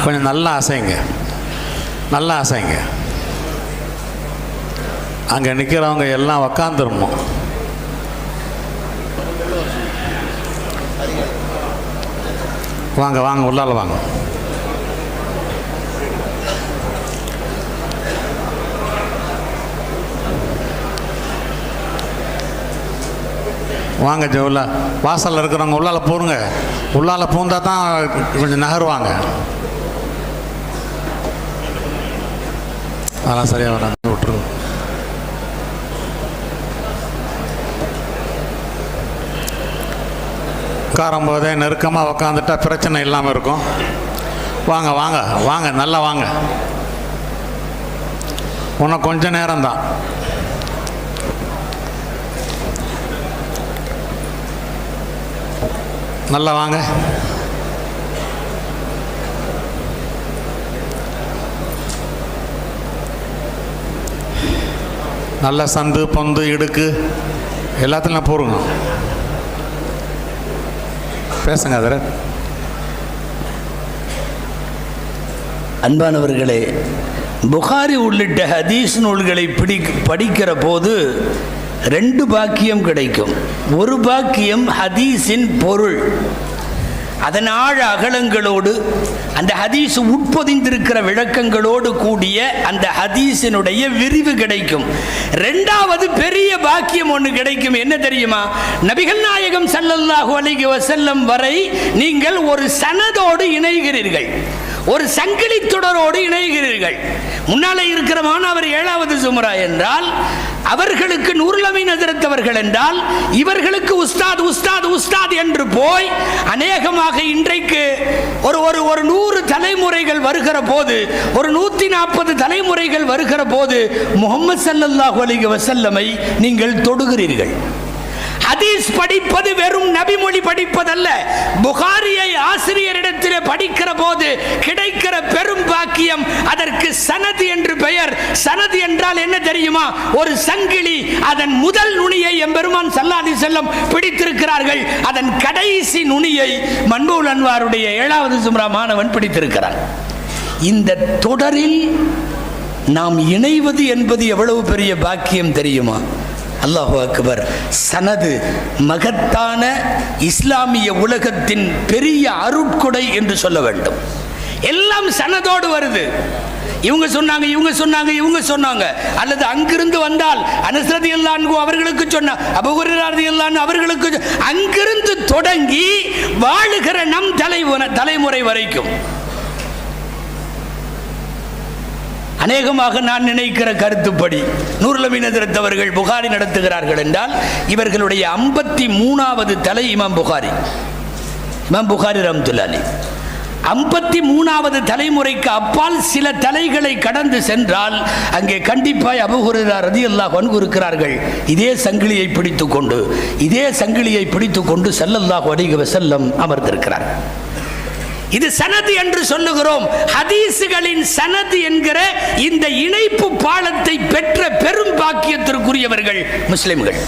கொஞ்சம் நல்லா அசைங்க, நல்லா அசைங்க. அங்கே நிற்கிறவங்க எல்லாம் உக்காந்துடணும். வாங்க வாங்க, உள்ளால வாங்க. வாங்க ஜவுல்லா, வாசலில் இருக்கிறவங்க உள்ளால போடுங்க. உள்ளால பூந்தா தான் கொஞ்சம் நகருவாங்க. அதெல்லாம் சரியாக வராது, விட்டுருங்க. உட்காரும்போதே நெருக்கமாக உக்காந்துட்டா பிரச்சனை இல்லாமல் இருக்கும். வாங்க வாங்க வாங்க, நல்லா வாங்க. இன்னும் கொஞ்சம் நேரம்தான். நல்லா வாங்க. நல்ல சந்து பொந்து இடுக்கு எல்லாத்துலையும் போடுங்க. பேசுங்க அதில். அன்பானவர்களே, புகாரி உள்ளிட்ட ஹதீஸ் நூல்களை படிக்கிற போது 2 பாக்கியம் கிடைக்கும். ஒரு பாக்கியம் ஹதீஸின் பொருள், அதன் ஆழ அகலங்களோடு, அந்த ஹதீஸ் உட்பொதிந்திருக்கிற விளக்கங்களோடு கூடிய அந்த ஹதீஸினுடைய விரிவு கிடைக்கும். 2வது பெரிய பாக்கியம் ஒன்று கிடைக்கும். என்ன தெரியுமா? நபிகள் நாயகம் ஸல்லல்லாஹு அலைஹி வஸல்லம் வரை நீங்கள் ஒரு சனதோடு இணைகிறீர்கள், ஒரு சங்கிலி தொடரோடு இணைகிறீர்கள். முன்னாலே இருக்கிற மாணவர் 7வது சுமரா என்றால் அவர்களுக்கு நூருல் அமீன் ஹஜ்ரத் அவர்கள் என்றால் இவர்களுக்கு உஸ்தாத் உஸ்தாத் உஸ்தாத் என்று போய் அநேகமாக இன்றைக்கு ஒரு 100 தலைமுறைகள் வருகிற போது, ஒரு 140 தலைமுறைகள் வருகிற போது முஹம்மது ஸல்லல்லாஹு அலைஹி வஸல்லமை நீங்கள் தொடுகிறீர்கள். ஹதீஸ் படிப்பது வெறும் நபிமொழி படிப்பதல்ல. புகாரியை ஆசிரியரிடத்தில் படிக்கிற போது கிடைக்கிற பெரும் பாக்கியம், அதற்கு சனது என்று பெயர். சனது என்றால் என்ன தெரியுமா? ஒரு சங்கிலி, அதன் முதல் நுனியை எம்பெருமான் ஸல்லல்லாஹு அலைஹி வஸல்லம் பிடித்திருக்கிறார்கள், அதன் கடைசி நுனியை மன்மூல் அன்வாருடைய 7வது சும்ரா மாணவன் பிடித்திருக்கிறார். இந்த தொடரில் நாம் இணைவது என்பது எவ்வளவு பெரிய பாக்கியம் தெரியுமா? அல்லாஹு அக்பர். சனது மகத்தான இஸ்லாமிய உலகத்தின் பெரிய அருட்கொடை என்று சொல்ல வேண்டும். எல்லாம் சனதோடு வருது. இவங்க சொன்னாங்க, இவங்க சொன்னாங்க, இவங்க சொன்னாங்க. அல்லது அங்கிருந்து வந்தால் அனஸ் ரலியல்லாஹு அன்ஹு அவர்களுக்கு சொன்ன, அபூ ஹுரைரா ரலியல்லாஹு அன்ஹு அவர்களுக்கு, அங்கிருந்து தொடங்கி வாழுகிற நம் தலைமுறை வரைக்கும் அநேகமாக நான் நினைக்கிற கருத்துப்படி நூருல் அமீன் ஹஜ்ரத் அவர்கள் புகாரி நடத்துகிறார்கள் என்றால் இவர்களுடைய 53வது தலை இமாம் புகாரி ரஹ்மத்துல்லாஹி அலைஹி. 53வது தலைமுறைக்கு அப்பால் சில தலைகளை கடந்து சென்றால் அங்கே கண்டிப்பாய் அபூ ஹுரைரா ரலியல்லாஹு அன்ஹு இருக்கிறார்கள். இதே சங்கிலியை பிடித்துக்கொண்டு ஸல்லல்லாஹு அலைஹி வஸல்லம் அமர்ந்திருக்கிறார். இது சனது என்று சொல்லுகிறோம். ஹதீசுகளின் சனது என்கிற இந்த இணைப்பு பாலத்தை பெற்ற பெரும் பாக்கியத்திற்குரியவர்கள் முஸ்லிம்கள்.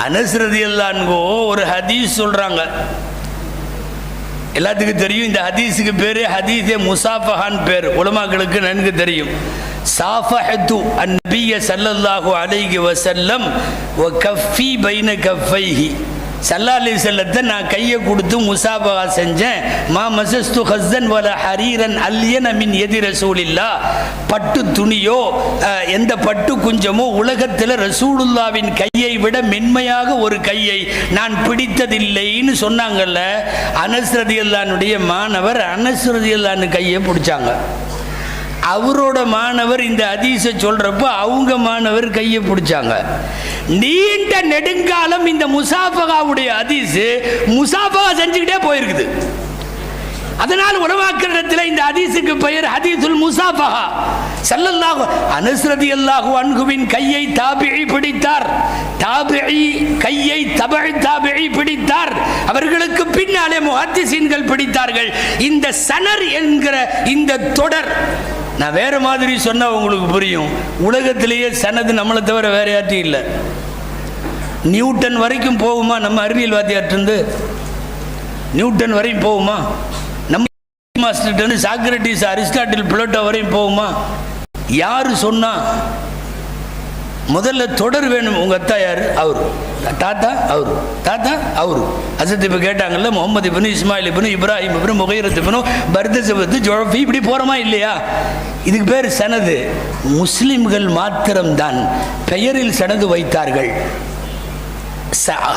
அனஸ் ரலியல்லாஹு அன்ஹு ஒரு ஹதீஸ் சொல்றாங்க. எல்லாத்துக்கும் தெரியும் இந்த ஹதீஸுக்கு பேரு ஹதீஸே முசாஃபஹான் பேர், உலமாக்களுக்கு நன்கு தெரியும். சாஃபஹது அன்-நபிய ஸல்லல்லாஹு அலைஹி வஸல்லம் வ கஃபி பைன கஃபைஹி. ஸல்லல்லாஹு அலைஹி வஸல்லத்தை நான் கையை கொடுத்து முசாஃபஹா செஞ்சேன். மா மஸஸ்து ஹஸ்ஸன் வல ஹரீரன் அல்யன மின் யதி ரசூலில்லாஹ். பட்டு துணியோ எந்த பட்டு குஞ்சமோ உலகத்தில் ரசூலுல்லாவின் கையை விட மென்மையாக ஒரு கையை நான் பிடித்ததில்லைன்னு சொன்னாங்கல்ல. அனஸ் ரலியல்லாஹு அன்ஹுடைய மாணவர் அனஸ் ரலியல்லாஹு அன்ஹு கையை பிடிச்சாங்க. அவரோட மாணவர் இந்த ஹதீஸை சொல்றப்ப அவங்க மாணவர் கையை பிடிச்சாங்க. நீண்ட நெடுங்காலம் இந்த முசாஃபகாவுடைய ஹதீஸ் முசாஃபகா செஞ்சுக்கிட்டே போயிருக்குது. அதனால் உலமாக்களிடத்தில் இந்த ஹதீஸுக்கு பெயர் ஹதீஸுல் முசாஃபஹா. ஸல்லல்லாஹு அனஸ் ரலியல்லாஹு அன்ஹுவின் கையை தாபிஈ பிடித்தார், தாபிஈ கையை தபஇ தாபிஈ பிடித்தார், அவர்களுக்கு பின்னாலே முஹத்திஸீன்கள் பிடித்தார்கள். இந்த சனர் என்கிற இந்த தொடர் நான் வேற மாதிரி சொன்னா உங்களுக்கு புரியும். உலகத்திலேயே சனது நம்மளை தவிர வேற யார்ட்டும் இல்லை. நியூட்டன் வரைக்கும் போகுமா நம்ம அறிவியல் வாத்தியார்ட்டு? நியூட்டன் வரையும் போகுமா? நம்ம மாஸ்டர் சாக்ரட்டிஸ் அரிஸ்டாட்டில் பிளேட்டோ வரையும் போகுமா? யாரு சொன்னா? முதல்ல தொடர் வேணும். உங்க அத்தா யாரு? அவரு. தாத்தா அவரு. தாத்தா அவரு. அசத் இப்போ கேட்டாங்கல்ல, முகமது இப்னு இஸ்மாயில் இப்னு இப்ராஹிம் இப்னு முகைரத் இப்னு பர்தஸபத்து ஜுஃபி, இப்படி போறோமா இல்லையா? இதுக்கு பேர் சனது. முஸ்லிம்கள் மாத்திரம்தான் பெயரில் சனது வைத்தார்கள்,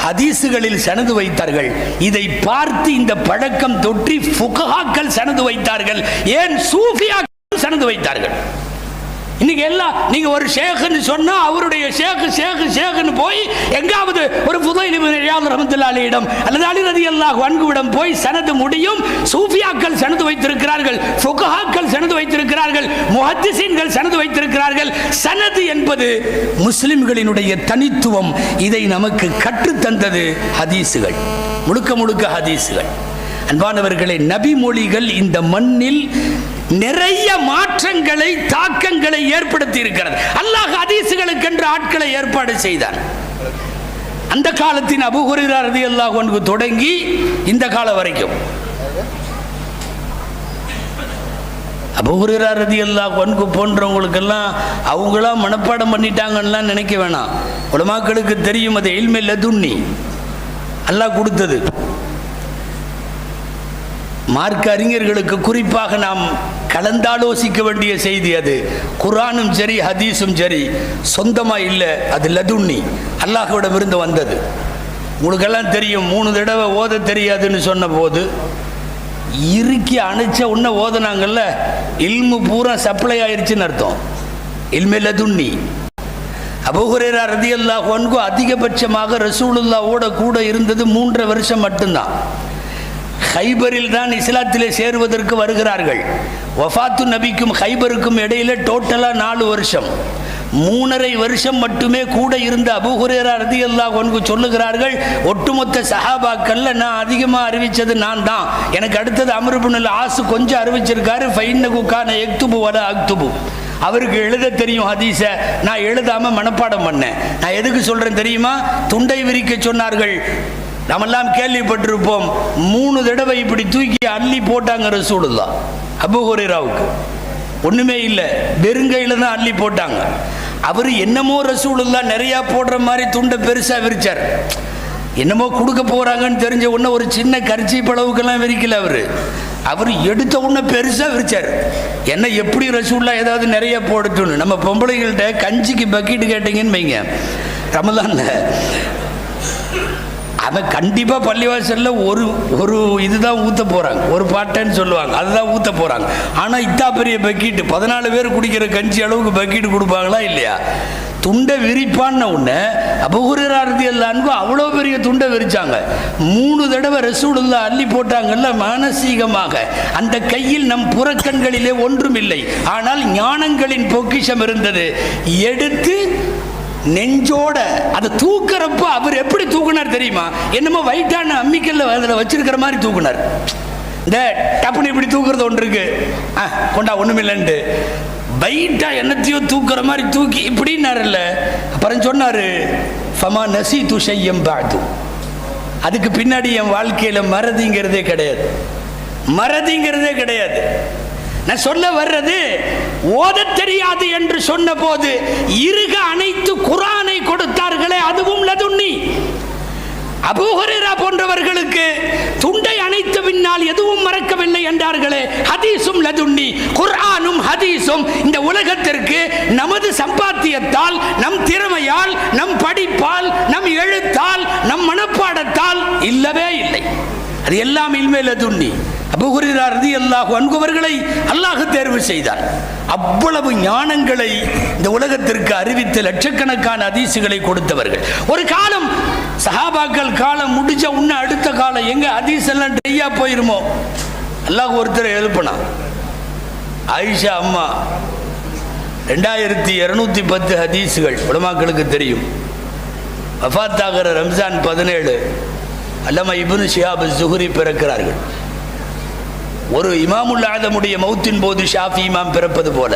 ஹதீசுகளில் சனது வைத்தார்கள். இதை பார்த்து இந்த பழக்கம் தொற்றி ஃபுகஹாக்கள் சனது வைத்தார்கள். ஏன் சூஃபியாக்கள் சனது வைத்தார்கள். இன்னைக்கு எல்லாம் நீங்க ஒரு ஷேக்னு சொன்னா அவருடைய ஷேக்னு போய் எங்காவது ஒரு ஃபுதைல் இப்னு இயாத் ரஹ்மத்துல்லாஹி அலைஹிடம் அல்லது அலி ரலியல்லாஹு அன்ஹுவிடம் போய் சனது முடியும். சூஃபியாக்கள் சனது வைத்திருக்கிறார்கள், ஃபுகஹாக்கள் சனது வைத்திருக்கிறார்கள், முஹத்திஸீன்கள் சனது வைத்திருக்கிறார்கள். சனது என்பது முஸ்லிம்களினுடைய தனித்துவம். இதை நமக்கு கற்றுத்தந்தது ஹதீஸுகள், முழுக்க முழுக்க ஹதீஸுகள். அன்பானவர்களே, நபி மொழிகள் இந்த மண்ணில் நிறைய மாற்றங்களை தாக்கங்களை ஏற்படுத்தி இருக்கிறது. அல்லாஹ் ஹதீஸுகளுக்கு என்று ஆட்களை ஏற்பாடு செய்தார். அந்த காலத்தின் அபூ ஹுரைரா ரலியல்லாஹு அன்ஹு தொடங்கி இந்த காலம் வரைக்கும் அபூ ஹுரைரா ரலியல்லாஹு அன்ஹு போன்றவங்களுக்கெல்லாம் அவங்களா மனப்பாடம் பண்ணிட்டாங்கன்னா நினைக்க வேணாம். உலமாக்களுக்கு தெரியும், அது இல்மே லதுன்னி, அல்லாஹ் கொடுத்தது. மார்க்க அறிஞர்களுக்கு குறிப்பாக நாம் கலந்தாலோசிக்க வேண்டிய செய்தி அது. குர்ஆனும் சரி ஹதீஸும் சரி சொந்தமாக இல்லை, அது லதுன்னி, அல்லாஹ்விடம் இருந்து வந்தது. உங்களுக்கெல்லாம் தெரியும், 3 தடவை ஓத தெரியாதுன்னு சொன்ன போது இறுக்கி அணைச்ச உடனே ஓதனாங்கல்ல, இல்மு பூரா சப்ளை ஆயிடுச்சுன்னு அர்த்தம். இல்மே லதுன்னி. அபூ ஹுரைரா ரலியல்லாஹு அன்ஹு அதிகபட்சமாக ரசூலுல்லாஹ்வோட கூட இருந்தது 3.5 வருஷம் மட்டும்தான். ஹைபரில் தான் இஸ்லாத்திலே சேருவதற்கு வருகிறார்கள். வஃபாத்து நபிக்கும் ஹைபருக்கும் இடையில டோட்டலாக 4 வருஷம். 3.5 வருஷம் மட்டுமே கூட இருந்த அபூ ஹுரைரா ரலியல்லாஹு அன்ஹு சொல்லுகிறார்கள், ஒட்டுமொத்த சஹாபாக்கள்ல நான் அதிகமாக அறிவிச்சது நான் தான். எனக்கு அடுத்தது அம்ர் இப்னுல் ஆஸ் கொஞ்சம் அறிவிச்சிருக்காரு. ஃபைன்னஹு கான யக்துபு வலா அக்துபு. அவருக்கு எழுத தெரியும் ஹதீஸை, நான் எழுதாம மனப்பாடம் பண்ணேன். நான் எதுக்கு சொல்றேன் தெரியுமா? துண்டை விரிக்க சொன்னார்கள், நாமெல்லாம் கேள்விப்பட்டிருப்போம். 3 தடவை இப்படி தூக்கி அள்ளி போட்டாங்க ரசூலுல்லாஹ் அபூ ஹுரைராவுக்கு. ஒண்ணுமே இல்லை, வெறுங்கையில தான் அள்ளி போட்டாங்க. அவர் என்னமோ ரசூலுல்லாஹ் நிறைய போடுற மாதிரி துண்டை பெருசா விரிச்சார். என்னமோ கொடுக்க போறாங்கன்னு தெரிஞ்ச உடனே ஒரு சின்ன கர்ச்சீப் அளவுக்கெல்லாம் விரிக்கல. அவர் எடுத்த உடனே பெருசா விரிச்சார். என்ன எப்படி ரசூலுல்லாஹ் ஏதாவது நிறைய போடட்டும்னு. நம்ம பொம்பளைகள்கிட்ட கஞ்சிக்கு பக்கெட்டு கேட்டீங்கன்னு வைங்க, ரமலான்ல அவன் கண்டிப்பாக பள்ளிவாசலில் ஒரு இதுதான் ஊற்ற போகிறாங்க, ஒரு பாட்டேன்னு சொல்லுவாங்க, அதுதான் ஊற்ற போகிறாங்க. ஆனால் இத்தா பெரிய பக்கெட்டு 14 பேர் குடிக்கிற கஞ்சி அளவுக்கு பக்கெட்டு கொடுப்பாங்களா இல்லையா? துண்டை விரிப்பான்னு உடனே அபூ ஹுரைரா ரலியல்லாஹு அன்ஹு அவ்வளோ பெரிய துண்டை விரிச்சாங்க. 3 தடவை ரசூலுல்லாஹ் அள்ளி போட்டாங்கல்ல. மானசீகமாக அந்த கையில் நம் புறக்கண்களிலே ஒன்றும் இல்லை, ஆனால் ஞானங்களின் பொக்கிஷம் இருந்தது. எடுத்து நெஞ்சோட அதை தூக்குறப்ப அவர் எப்படி தூக்குனார் தெரியுமா? என்னமோ வைட்டான அம்மிக்கல்ல அதில் வச்சிருக்கிற மாதிரி தூக்குனார். இந்த டப்புனு இப்படி தூக்குறது ஒன்று இருக்கு, கொண்டா ஒன்றும் இல்லைன்ட்டு பைட்டா என்னத்தையோ தூக்குற மாதிரி தூக்கி இப்படின்னாருல்ல. அப்புறம் சொன்னாரு, ஃபமா நசி துஷையம் பாது, அதுக்கு பின்னாடி என் வாழ்க்கையில மறதிங்கிறதே கிடையாது, மறதிங்கிறதே கிடையாது. நான் சொல்ல வர்றது, ஓத தெரியாது என்று சொன்ன போது இருக அனைத்து குர்ஆனை கொடுத்தார்களே, அதுவும் லதுன்னி. அபூ ஹுரைரா போன்றவர்களுக்கு துண்டை அணைத்த பின்னால் எதுவும் மறக்கவில்லை என்றார்களே, ஹதீஸும் லதுன்னி. குர்ஆனும் ஹதீஸும் இந்த உலகத்திற்கு நமது சம்பாத்தியத்தால், நம் திறமையால், நம் படிப்பால், நம் எழுத்தால், நம் மனப்பாடத்தால் இல்லவே இல்லை. அது எல்லாம் இல்மே லதுன்னி. அபூ ஹுரைரா ரலியல்லாஹு அன்ஹு அவர்களை அல்லாஹ் தேர்வு செய்தார். அவ்வளவு ஞானங்களை இந்த உலகத்திற்கு அறிவித்து லட்சக்கணக்கான ஹதீஸுகளை கொடுத்தவர்கள். ஒரு காலம் சஹாபாக்கள் காலம் முடிஞ்ச உன்ன அடுத்த காலம் எங்க ஹதீஸ் எல்லாம் ட்ரையா போயிருமோ, அல்லாஹ் ஒருத்தரை எழுப்பினான். ஆயிஷா அம்மா 2210 ஹதீஸுகள் உலமாக்களுக்கு தெரியும். வஃபாத்தாகிற ரம்ஜான் 17 அல்லமா இப்னு ஷிஹாப் ஸுஹ்ரி பிறக்கிறார்கள். ஒரு இமாமுல் ஆதமுடைய மௌத்தின் போது ஷாஃபி இமாம் பிறப்பது போல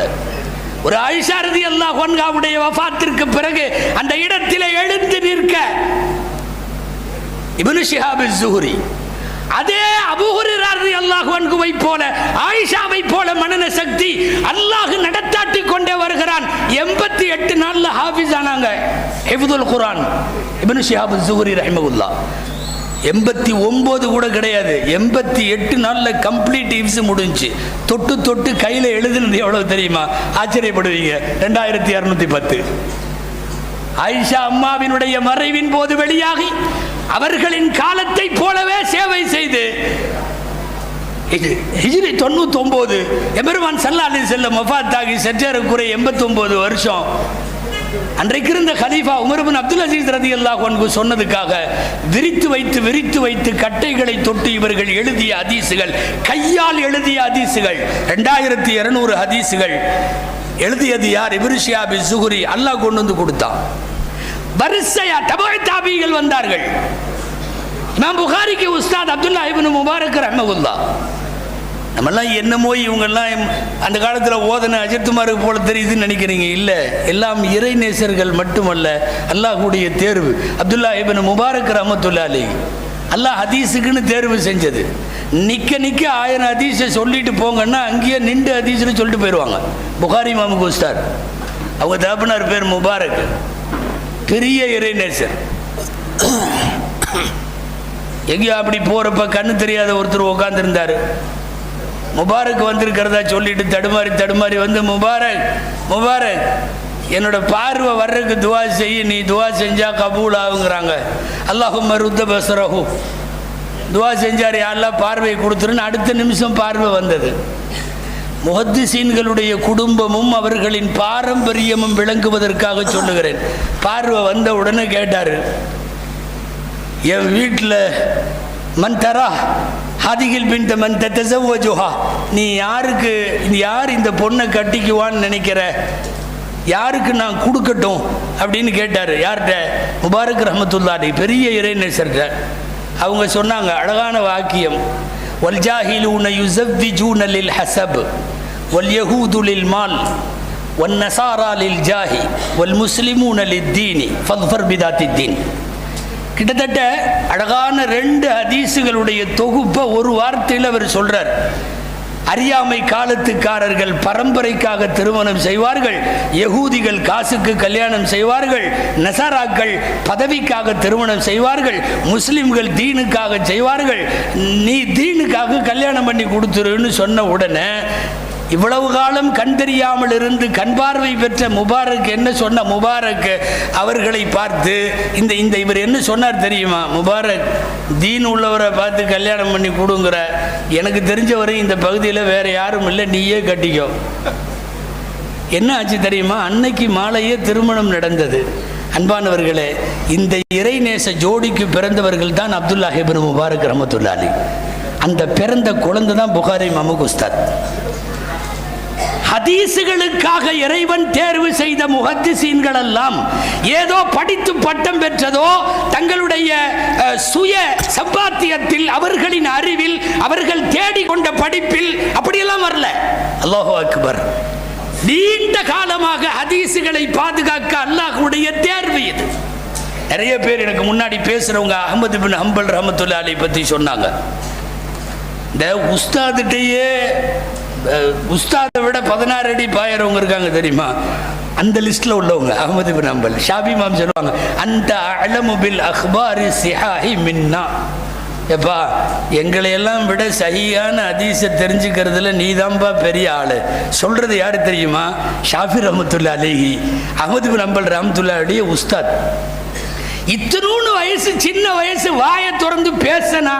ஒரு ஆயிஷா ரலியல்லாஹு அன்ஹாவுடைய வஃபாத்திற்கு பிறகு அந்த இடத்திலே எழுந்து நிற்க இப்னு ஷிஹாப் ஸுஹ்ரி, அதே அபூ ஹுரைரா ரலியல்லாஹு அன்ஹுவை போல, ஆயிஷாவை போல மனன சக்தி அல்லாஹ் நடத்தாட்டி கொண்டே வருகிறான். 88 நாள்ல ஹாஃபிஸ் ஆனாங்க, ஹிஃபுதுல் குர்ஆன். இப்னு ஷிஹாப் ஸுஹ்ரி ரஹிமஹுல்லாஹ் 89 கூட கிடையாது, 88 நாள்ல கம்ப்ளீட் ஹிஃப்ஸ் முடிஞ்சு. தொட்டு தொட்டு கையில எழுதுனது எவ்வளவு தெரியுமா? ஆச்சரியப்படுவீங்க. 2210. ஆயிஷா அம்மாவினுடைய மறைவின் போது வெளியாகி அவர்களின் காலத்தை போலவே சேவை செய்து ஹிஜ்ரி 99 எபெருமான் ஸல்லல்லாஹு அலைஹி வஸல்லம் வஃபாத்தாகி சற்றேறக்குறைய 89 வருஷம். அன்றைக்கு இருந்த கலீஃபா உமர் இப்னு அப்துல் அசீஸ் ரலியல்லாஹு அன்ஹு சொன்னதுக்காக விரித்து வைத்து கட்டைகளை தொட்டு இவர்கள் எழுதிய ஹதீஸுகள், கையால் எழுதிய ஹதீஸுகள் 2200 ஹதீஸுகள் எழுதியது யார்? இப்னு ஷிஹாப் ஸுஹ்ரி. அல்லாஹ் கொண்டு வந்து கொடுத்தான். வரிசையா தபூ தாபிகள் வந்தார்கள். இமாம் புகாரிக்கு உஸ்தாத் அப்துல்லாஹ் இப்னு முபாரக் ரஹ்மஹுல்லாஹ். நம்மெல்லாம் என்னமோ இவங்கெல்லாம் அந்த காலத்தில் ஓதன அஜித்துமாருக்கு போல தெரியுதுன்னு நினைக்கிறீங்க. இல்லை, எல்லாம் இறை நேசர்கள் மட்டுமல்ல, அல்லாஹ்வுடைய தேர்வு. அப்துல்லாஹ் இப்னு முபாரக் ரஹ்மத்துல்லாஹி அலைஹி அல்லாஹ் ஹதீஸுக்குன்னு தேர்வு செஞ்சது. நிற்க 1000 ஹதீஸை சொல்லிட்டு போங்கன்னா அங்கேயே நின்று ஹதீஸ்னு சொல்லிட்டு போயிடுவாங்க. புகாரி இமாமுக்கு உஸ்தாத், அவங்க தகப்பனார் பேர் முபாரக், பெரிய இறைநேசர். எங்கேயோ அப்படி போகிறப்ப கண்ணு தெரியாத ஒருத்தர் உட்காந்துருந்தார். முபாரக் வந்திருக்கிறதா சொல்லிட்டு தடுமாறி வந்து, முபாரக் என்னோட பார்வை வர்றதுக்கு துவா செய்ய, நீ துவா செஞ்சா கபூல் ஆகுங்கிறாங்க. அல்லாஹும்ம ருத்த பஸ்ரஹு துவா செஞ்சார், யாரெல்லாம் பார்வையை கொடுத்துருன்னு. அடுத்த நிமிஷம் பார்வை வந்தது. முஹத்திஸீன்களுடைய குடும்பமும் அவர்களின் பாரம்பரியமும் விளங்குவதற்காக சொல்லுகிறேன். பார்வை வந்த உடனே கேட்டார், என் வீட்டில் மன்தரா ஹாதிகில் பின்த மன் தத்தஸவ்வஜுஹா, நீ யார் இந்த பொண்ணை கட்டிக்குவான்னு நினைக்கிற, யாருக்கு நான் கொடுக்கட்டும் அப்படின்னு கேட்டார். யார்கிட்ட? முபாரக் ரஹ்மத்துல்லாஹி, பெரிய இறைநேசர்கிட்ட. அவங்க சொன்னாங்க அழகான வாக்கியம், வல் ஜாஹிலூன யுஸவ்விஜூன லில் ஹஸப் வல் யஹூது லில் மால் வன் நஸாரா லில் ஜாஹி வல் முஸ்லிமூன லித்தீனி ஃபத்ஃபர் பிதாத்தித் தீன். கிட்டத்தட்ட அழகான 2 ஹதீஸுகளுடைய தொகுப்பை ஒரு வார்த்தையில் அவர் சொல்றார். அறியாமை காலத்துக்காரர்கள் பரம்பரைக்காக திருமணம் செய்வார்கள், யகூதிகள் காசுக்கு கல்யாணம் செய்வார்கள், நசாராக்கள் பதவிக்காக திருமணம் செய்வார்கள், முஸ்லிம்கள் தீனுக்காக செய்வார்கள். நீ தீனுக்காக கல்யாணம் பண்ணி கொடுத்துருன்னு சொன்ன உடனே இவ்வளவு காலம் கண் தெரியாமல் இருந்து கண் பார்வை பெற்ற முபாரக் என்ன சொன்ன? முபாரக் அவர்களை பார்த்து இந்த இவர் என்ன சொன்னார் தெரியுமா? முபாரக், தீன் உள்ளவரை பார்த்து கல்யாணம் பண்ணி கொடுங்கிற, எனக்கு தெரிஞ்சவரை இந்த பகுதியில் வேற யாரும் இல்லை, நீயே கட்டிக்கோ. என்ன ஆச்சு தெரியுமா? அன்னைக்கு மாலையே திருமணம் நடந்தது. அன்பானவர்களே, இந்த இறைநேச ஜோடிக்கு பிறந்தவர்கள் தான் அப்துல்லாஹ் இப்னு முபாரக் ரஹ்மத்துல்லாஹி. அந்த பிறந்த குழந்தை தான் புகாரி இமாமுக்கு உஸ்தாத். ஹதீஸுகளுக்காக இறைவன் தேர்வு செய்த முஹத்திஸீன்கள் எல்லாம் ஏதோ படித்து பட்டம் பெற்றதோ, தங்களுடைய சுய சம்பாத்தியத்தில், அவர்களின் அறிவில், அவர்கள் தேடிக்கொண்ட படிப்பில் அப்படியெல்லாம் வரல. அல்லாஹு அக்பர். நீண்ட காலமாக ஹதீஸுகளை பாதுகாக்க அல்லாஹ்வுடைய தேர்வு இது. நிறைய பேர் எனக்கு முன்னாடி பேசுறவங்க அஹ்மது பின் ஹம்பல் ரஹ்மத்துல்லாஹி அலைஹி பத்தி சொன்னாங்க. இந்த உஸ்தாதிட்டையே உஸ்தாதை விட 16 அடி பாயறவங்க இருக்காங்க தெரியுமா? அந்த லிஸ்ட்ல உள்ளவங்க அஹ்மது பின் ஹம்பல். ஷாபி இமாம் சொல்லுவாங்க, அந்த அலமு பில் அக்பாரி சிஹாஹி மின்னா. எப்பா, எங்களை எல்லாம் விட சஹீஹான ஹதீஸை தெரிஞ்சுக்கிறதுல நீதான்பா பெரிய ஆளு. சொல்றது யாரு தெரியுமா? ஷாஃபி ரஹ்மத்துல்லாஹி அலைஹி, அஹ்மது பின் ஹம்பல் ரஹ்மத்துல்லாஹி உஸ்தாத். இத்தனூன்னு வயசு, சின்ன வயசு, வாயை திறந்து பேசினா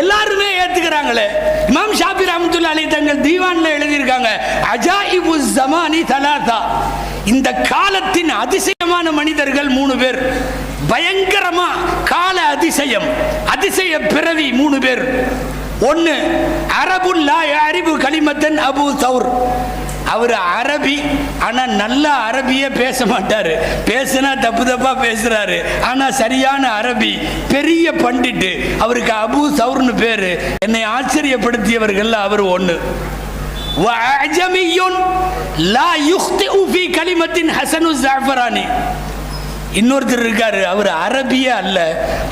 எல்லாருமே ஏத்துக்கிறாங்களே. இமாம் ஷாஃபி ரஹ்மத்துல்லாஹி அலைஹி தங்கள் தீவான்ல எழுதியிருக்காங்க, அஜாயிபு ஸமானி தலாதா. இந்த காலத்தின் அதிசயமான மனிதர்கள் 3 பேர். பயங்கரமா கால அதிசயம், அதிசய பிறவி 3 பேர். 1 அரபுல் லா யஅரிபு கலிமத்தன் அபூ தௌர். அவர் அரபி, ஆனா நல்ல அரபியே பேச மாட்டாரு. பேசினா தப்பு தப்பா பேசுறாரு, ஆனா சரியான அரபி, பெரிய பண்டிட்டு. அவருக்கு அபூ தௌர்னு பேரு. என்னை ஆச்சரியப்படுத்தியவர்கள் அவர் 1. வஅஜமியுன் லா யுக்திஉ ஃபீ கலிமத்தின் ஹஸனு ஸஅஃபரானி. இன்னொருத்தர் இருக்காரு, அவர் அரபியே அல்ல,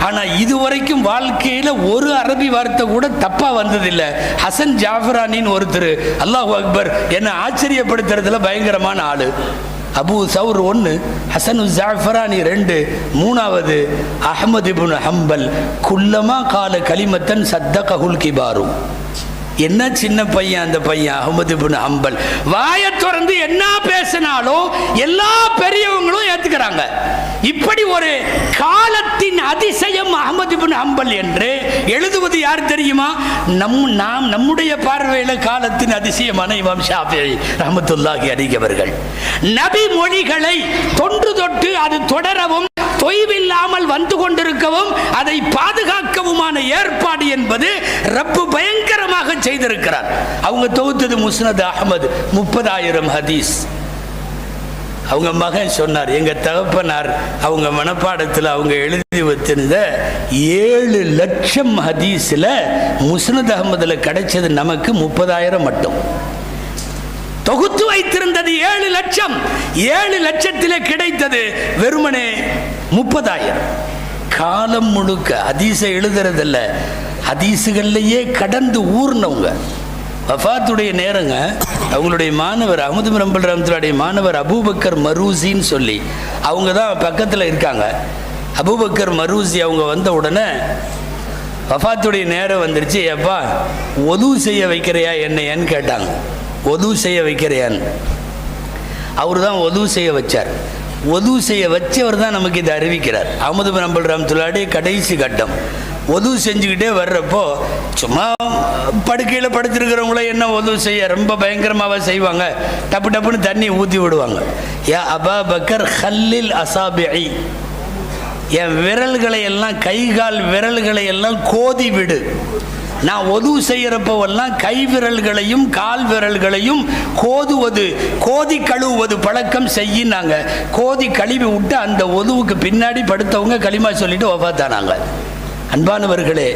ஆனா இதுவரைக்கும் வாழ்க்கையில ஒரு அரபி வார்த்தை கூட தப்பா வந்ததில்லை. ஹசன் ஜாஃபரானின்னு ஒருத்தர். அல்லாஹு அக்பர், என்ன ஆச்சரியப்படுத்துறதுல பயங்கரமான ஆளு. அபூ சௌர் 1, ஹசனு ஜாஃபரானி 2, 3வது அஹ்மது இப்னு ஹம்பல். குல்லமா கால கலிமத்தன் சத்தகஹுல் கிபாரு. என்ன சின்ன பையன் அந்த பையன் அஹ்மது இப்னு ஹம்பல். வாயை திறந்து என்ன பேசினாலும் எல்லா பெரியவங்களும் ஏத்துக்கிறாங்க. இப்படி ஒரு காலத்தின் அதிசயம் அஹ்மது இப்னு ஹம்பல் என்று எழுதுவது யார் தெரியுமா? நம்முடைய பார்வையில் காலத்தின் அதிசயமான இமாம் ஷாஃபிஈ ரஹ்மத்துல்லாஹி அலைஹி அவர்கள். நபி மொழிகளை தொன்று தொட்டு அது தொடரவும் தொய்வில்லாமல் வந்து கொண்டிருக்கவும் அதை பாதுகாக்கவுமான ஏற்பாடு என்பது ரப்பு பயங்கரமாக செய்திருக்கிறார். அவங்க தொகுத்தது முஸ்னத் அஹ்மது, 30,000 ஹதீஸ். அவங்க மகன் சொன்னார், எங்க தகப்பனார் அவங்க மனப்பாடத்தில் அவங்க எழுதி வச்சிருந்த 7 லட்சம் ஹதீஸ்ல முஸ்னத் அஹ்மதுல கிடைச்சது நமக்கு 30,000 மட்டும். தொகுத்து வைத்திருந்தது 7 லட்சம். 7 லட்சத்திலே கிடைத்தது வெறுமனே 30,000. காலம் முழுக்க ஹதீஸை எழுதுறதில்ல, ஹதீஸுகள்லையே கடந்து ஊர்னவங்க. வஃபாத்துடைய நேரங்க அவங்களுடைய மாணவர் அஹ்மது பின் ஹம்பல் ரஹ்மத்துல்லாஹி மாணவர் அபூபக்கர் மரூசின்னு சொல்லி அவங்க தான் பக்கத்தில் இருக்காங்க. அபூபக்கர் மரூசி அவங்க வந்த உடனே வஃபாத்துடைய நேரம் வந்துருச்சு. எப்பா ஒது செய்ய வைக்கிறையா என்னையான்னு கேட்டாங்க. ஒது செய்ய வைக்கிறையான்னு. அவர் தான் ஒது செய்ய வச்சார். ஒது செய்ய வச்சவர் தான் நமக்கு இதை அறிவிக்கிறார். அஹ்மது பின் ஹம்பல் ரஹ்மத்துல்லாஹி கடைசி கட்டம் ஒது செஞ்சுக்கிட்டே வர்றப்போ சும்மா படுக்கையில் படுத்திருக்கிறவங்கள என்ன ஒது செய்ய ரொம்ப பயங்கரமாக செய்வாங்க. டப்பு டப்புன்னு தண்ணி ஊற்றி விடுவாங்க. யா அபா பக்கர் ஹல்லில் அசாபிஇ, என் விரல்களை எல்லாம், கை கால் விரல்களை எல்லாம் கோதி விடு. நான் ஒது செய்யறப்பவெல்லாம் கை விரல்களையும் கால் விரல்களையும் கோதுவது, கோதி கழுவுவது பழக்கம் செய்யினாங்க. கோதி கழுவி விட்டு அந்த ஒதுவுக்கு பின்னாடி படுத்தவங்க களிமா சொல்லிட்டு வஃபாத்தானாங்க. அன்பானவர்களே,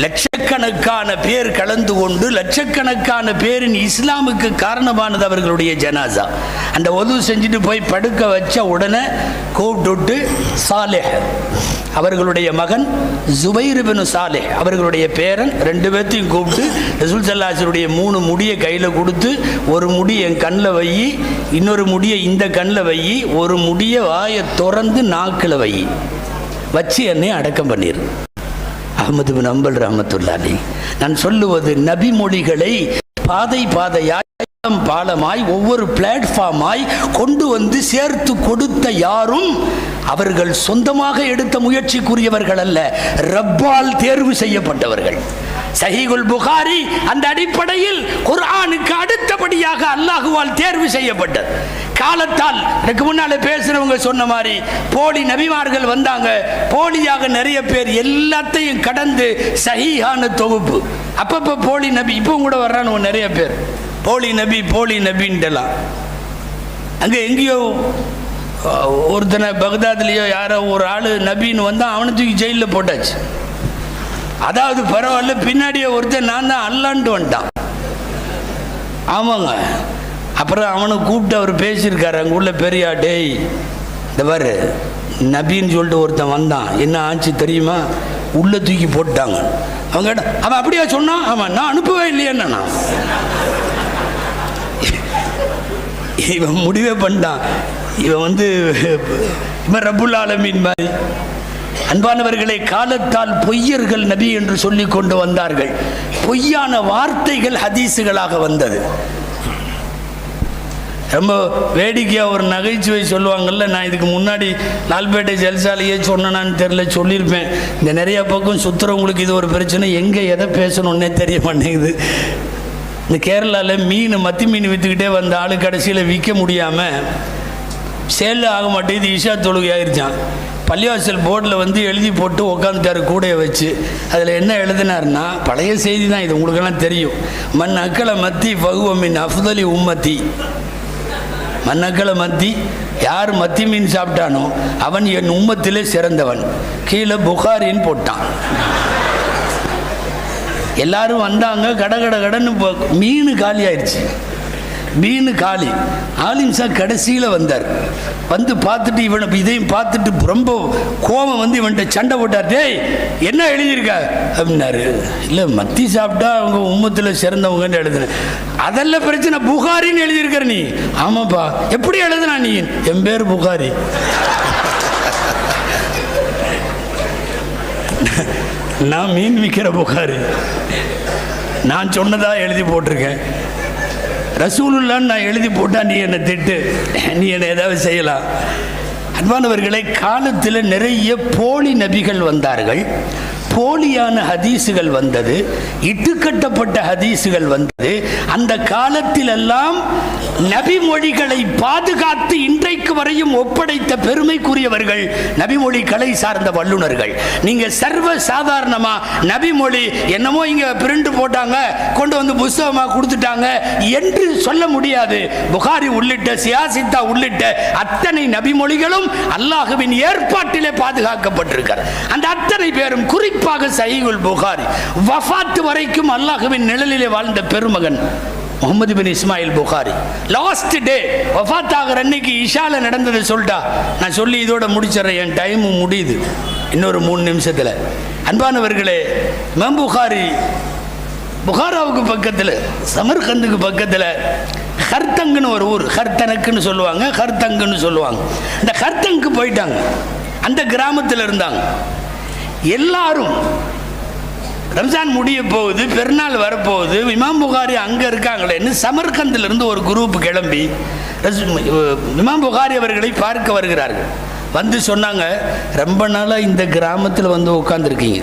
லட்சக்கணக்கான பேர் கலந்து கொண்டு லட்சக்கணக்கான பேரின் இஸ்லாமுக்கு காரணமானது அவர்களுடைய ஜனாசா. அந்த ஒது செஞ்சுட்டு போய் படுக்க வச்ச உடனே கூப்பிட்டு சாலிஹ் அவர்களுடைய மகன் ஜுபைர் இப்னு சாலிஹ் அவர்களுடைய பேரன் 2 பேர்த்தையும் கூப்பிட்டு ரசூல் ஸல்லல்லாஹு அலைஹி வஸல்லம் 3 முடியை கையில் கொடுத்து, ஒரு முடி என் கண்ணில் வை, இன்னொரு முடியை இந்த கண்ணில் வை, ஒரு முடியை வாயை திறந்து நாக்கில் வை, வச்சு என்னை அடக்கம் பண்ணிரு. அஹ்மது பின் ஹம்பல் ரஹ்மத்துல்லாஹி அலைஹி. நான் சொல்லுவது நபி மொழிகளை பாதை பாதையாய் பாலமாய் ஒவ்வொரு பிளாட்ஃபார்மாய் கொண்டு வந்து சேர்த்து கொடுத்த யாரும் அவர்கள் சொந்தமாக எடுத்த முயற்சிக்குரியவர்கள் அல்ல, ரப்பால் தேர்வு செய்யப்பட்டவர்கள். சஹீஹுல் புகாரி அந்த அடிப்படையில் குர்ஆனுக்கு அடுத்தபடியாக அல்லாஹுவால் தேர்வு செய்யப்பட்டது. காலத்தால் எனக்கு முன்னால பேசுறவங்க சொன்ன மாதிரி போலி நபிமார்கள் வந்தாங்க, போலியாக நிறைய பேர், எல்லாத்தையும் கடந்து சஹீஹான தொகுப்பு. அப்பப்போ போலி நபி, இப்போ கூட வர்றானுங்க நிறைய பேர், போலி நபி போலி நபின்ட்டுலாம். அங்கே எங்கேயோ ஒருத்தனை பக்தாத்லேயோ யாரோ ஒரு ஆள் நபின்னு வந்தால் அவனை தூக்கி ஜெயிலில் போட்டாச்சு. அதாவது பரவாயில்ல, பின்னாடியே ஒருத்தன் நான் தான் அல்லான்ட்டு வந்துட்டான். ஆமாங்க, அப்புறம் அவனை கூப்பிட்டு அவர் பேசியிருக்காரு. அங்கே உள்ள பெரியா, டேய் இந்த பாரு நபின்னு சொல்லிட்டு ஒருத்தன் வந்தான், என்ன ஆச்சு தெரியுமா? உள்ளே தூக்கி போட்டாங்க. அவங்க அவன் அப்படியா சொன்னான்? ஆமாம், நான் அனுப்பவே இல்லையேன்னா. இவன் முடிவே பண்ணிட்டான், இவன் இவன் ரப்புல் ஆலமீன் மாதிரி. அன்பானவர்களை, காலத்தால் பொய்யர்கள் நபி என்று சொல்லி கொண்டு வந்தார்கள். பொய்யான வார்த்தைகள் ஹதீஸுகளாக வந்தது. ரொம்ப வேடிக்கையாக ஒரு நகைச்சுவை சொல்லுவாங்கள்ல, நான் இதுக்கு முன்னாடி லால்பேட்டை ஜல்சாலையே சொன்னான்னு தெரியல, சொல்லியிருப்பேன். இந்த நிறைய பக்கம் சுற்றுறவங்களுக்கு இது ஒரு பிரச்சனை, எங்கே எதை பேசணுன்னே தெரிய மாட்டேங்குது. இந்த கேரளாவில் மத்தி மீன் விற்றுக்கிட்டே வந்த ஆளு கடைசியில் விற்க முடியாமல் சேல் ஆக மாட்டேங்குது, இஷா தொழுகை ஆகிருச்சான். பள்ளிவாசல் போர்டில் எழுதி போட்டு உக்காந்துட்டார் கூடையை வச்சு. அதில் என்ன எழுதினார்னா, பழைய செய்தி தான் இது, உங்களுக்கெல்லாம் தெரியும். மண் அக்களை மத்தி பகுவமின் அஃதலி உம்மத்தி. மண்ணக்களை மத்தி, யார் மத்தி மீன் சாப்பிட்டானோ அவன் என் உம்மத்திலே சிறந்தவன். கீழே புகாரின்னு போட்டான். எல்லாரும் வந்தாங்க, கடன்னு மீன் காலி ஆயிடுச்சு. மீன் காலி. ஆலிம்சா கடைசியில் வந்தார். வந்து பார்த்துட்டு இவனை இதையும் பார்த்துட்டு ரொம்ப கோபம் இவன்கிட்ட சண்டை போட்டார். டேய் என்ன எழுதியிருக்க அப்படின்னாரு. இல்லை மத்தி சாப்பிட்டா அவங்க உம்மத்தில் சிறந்தவங்கன்னு எழுதுனேன். அதெல்லாம் பிரச்சனை, புகாரின்னு எழுதியிருக்கிற நீ. ஆமாப்பா, எப்படி எழுதுனா நீ? என் பேர் புகாரி. நான் மீன் விற்கிற புகாரி, நான் சொன்னதா எழுதி போட்டிருக்கேன். ரசூலுல்லான்னு நான் எழுதி போட்டால் நீ என்னை திட்டு, நீ என்னை ஏதாவது செய்யலாம். அன்பானவர்களை, காலத்தில் நிறைய போலி நபிகள் வந்தார்கள், போலியான ஹதீஸுகள் வந்தது, இட்டுக்கட்டப்பட்ட ஹதீஸுகள் வந்தது. அந்த காலத்தில் எல்லாம் நபிமொழிகளை பாதுகாத்து இன்றைக்கு வரையும் ஒப்படைத்த பெருமைக்குரியவர்கள் நபிமொழி கலை சார்ந்த வல்லுநர்கள். நீங்க சர்வ சாதாரணமா நபிமொழி என்னமோ இங்க பிரிண்ட் போட்டாங்க, கொண்டு புஸ்தகமா கொடுத்துட்டாங்க என்று சொல்ல முடியாது. புகாரி உள்ளிட்ட, சியாசித்தா உள்ளிட்ட அத்தனை நபிமொழிகளும் அல்லாஹ்வின் ஏற்பாட்டிலே பாதுகாக்கப்பட்டிருக்கிறது. அந்த அத்தனை பேரும் குறிப்பாக சஹீஹுல் புகாரி, வஃபாத் வரைக்கும் அல்லாஹ்வின் நிழலிலே வாழ்ந்த பெருமகன் முகமது பின் இஸ்மாயில் புகாரி. லாஸ்ட் டே வஃபாத் ஆகிற அன்னைக்கு இஷால நடந்ததை சொல்லிட்டா, நான் சொல்லி இதோட முடிச்சிடறேன், என் டைமும் முடியுது இன்னொரு 3 நிமிஷத்தில். அன்பானவர்களே, இமாம் புகாரி புகாராவுக்கு பக்கத்தில், சமர்கந்துக்கு பக்கத்தில் ஹர்தங்குன்னு ஒரு ஊர், ஹர்தனக்குன்னு சொல்லுவாங்க, ஹர்தங்குன்னு சொல்லுவாங்க. இந்த ஹர்தங்கு போயிட்டாங்க. அந்த கிராமத்தில் இருந்தாங்க. எல்லாரும் ரம்ஜான் முடிய போகுது, பெருநாள் வரப்போகுது, இமாம் புகாரி அங்கே இருக்காங்களேன்னு சமர்கந்திலிருந்து ஒரு குரூப் கிளம்பி இமாம் புகாரி அவர்களை பார்க்க வருகிறார்கள். வந்து சொன்னாங்க, ரொம்ப நாளாக இந்த கிராமத்தில் உட்காந்துருக்கீங்க,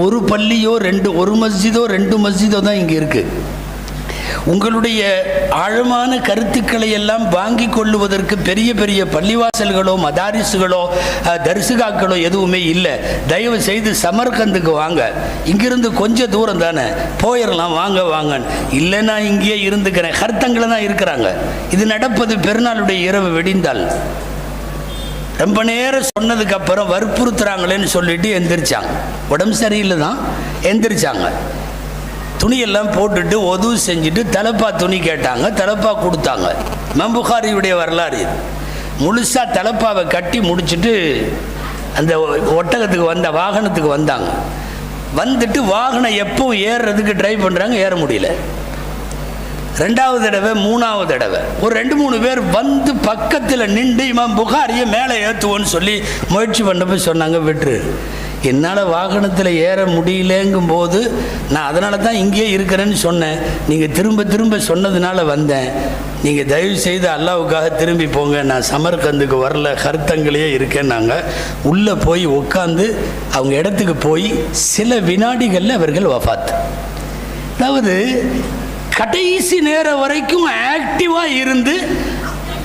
ஒரு பள்ளியோ ஒரு மஸ்ஜிதோ 2 மஸ்ஜிதோ தான் இங்கே இருக்குது. உங்களுடைய ஆழமான கருத்துக்களை எல்லாம் வாங்கி கொள்ளுவதற்கு பெரிய பெரிய பள்ளிவாசல்களோ மதாரிசுகளோ தரிசுகாக்களோ எதுவுமே இல்லை. தயவு செய்து சமர்கந்துக்கு வாங்க, இங்கிருந்து கொஞ்சம் தூரம் தானே, போயிடலாம், வாங்க வாங்க. இல்லைன்னா இங்கேயே இருந்துக்கிறேன். ஹர்த்தங்களை தான் இருக்கிறாங்க. இது நடப்பது பெருநாளுடைய இரவு வெடிந்தால். ரொம்ப நேரம் சொன்னதுக்கு அப்புறம் வற்புறுத்துறாங்களேன்னு சொல்லிட்டு எந்திரிச்சாங்க. உடம்பு சரியில்லை தான், எந்திரிச்சாங்க. துணியெல்லாம் போட்டுட்டு ஒது செஞ்சுட்டு தலப்பா துணி கேட்டாங்க, தலப்பா கொடுத்தாங்க. இமாம் புகாரியுடைய வரலாறு இது. முழுசாக தலப்பாவை கட்டி முடிச்சுட்டு அந்த ஒட்டகத்துக்கு வாகனத்துக்கு வந்தாங்க. வந்துட்டு வாகனம் எப்பவும் ஏறுறதுக்கு ட்ரை பண்ணுறாங்க, ஏற முடியல. 2வது தடவை 3வது தடவை ஒரு 2-3 பேர் வந்து பக்கத்தில் நின்று இமாம் புகாரியை மேலே ஏற்றுவோன்னு சொல்லி முயற்சி பண்ணப்போ சொன்னாங்க, விட்டுரு, என்னால் வாகனத்தில் ஏற முடியலங்கும் போது நான் அதனால தான் இங்கேயே இருக்கிறேன்னு சொன்னேன். நீங்கள் திரும்ப திரும்ப சொன்னதுனால வந்தேன். நீங்கள் தயவு செய்து அல்லாவுக்காக திரும்பி போங்க, நான் சமர்கந்துக்கு வரல, கருத்தங்களையே இருக்கேன். நாங்கள் உள்ளே போய் உட்காந்து அவங்க இடத்துக்கு போய் சில வினாடிகளில் அவர்கள் வஃபாத். அதாவது கடைசி நேரம் வரைக்கும் ஆக்டிவாக இருந்து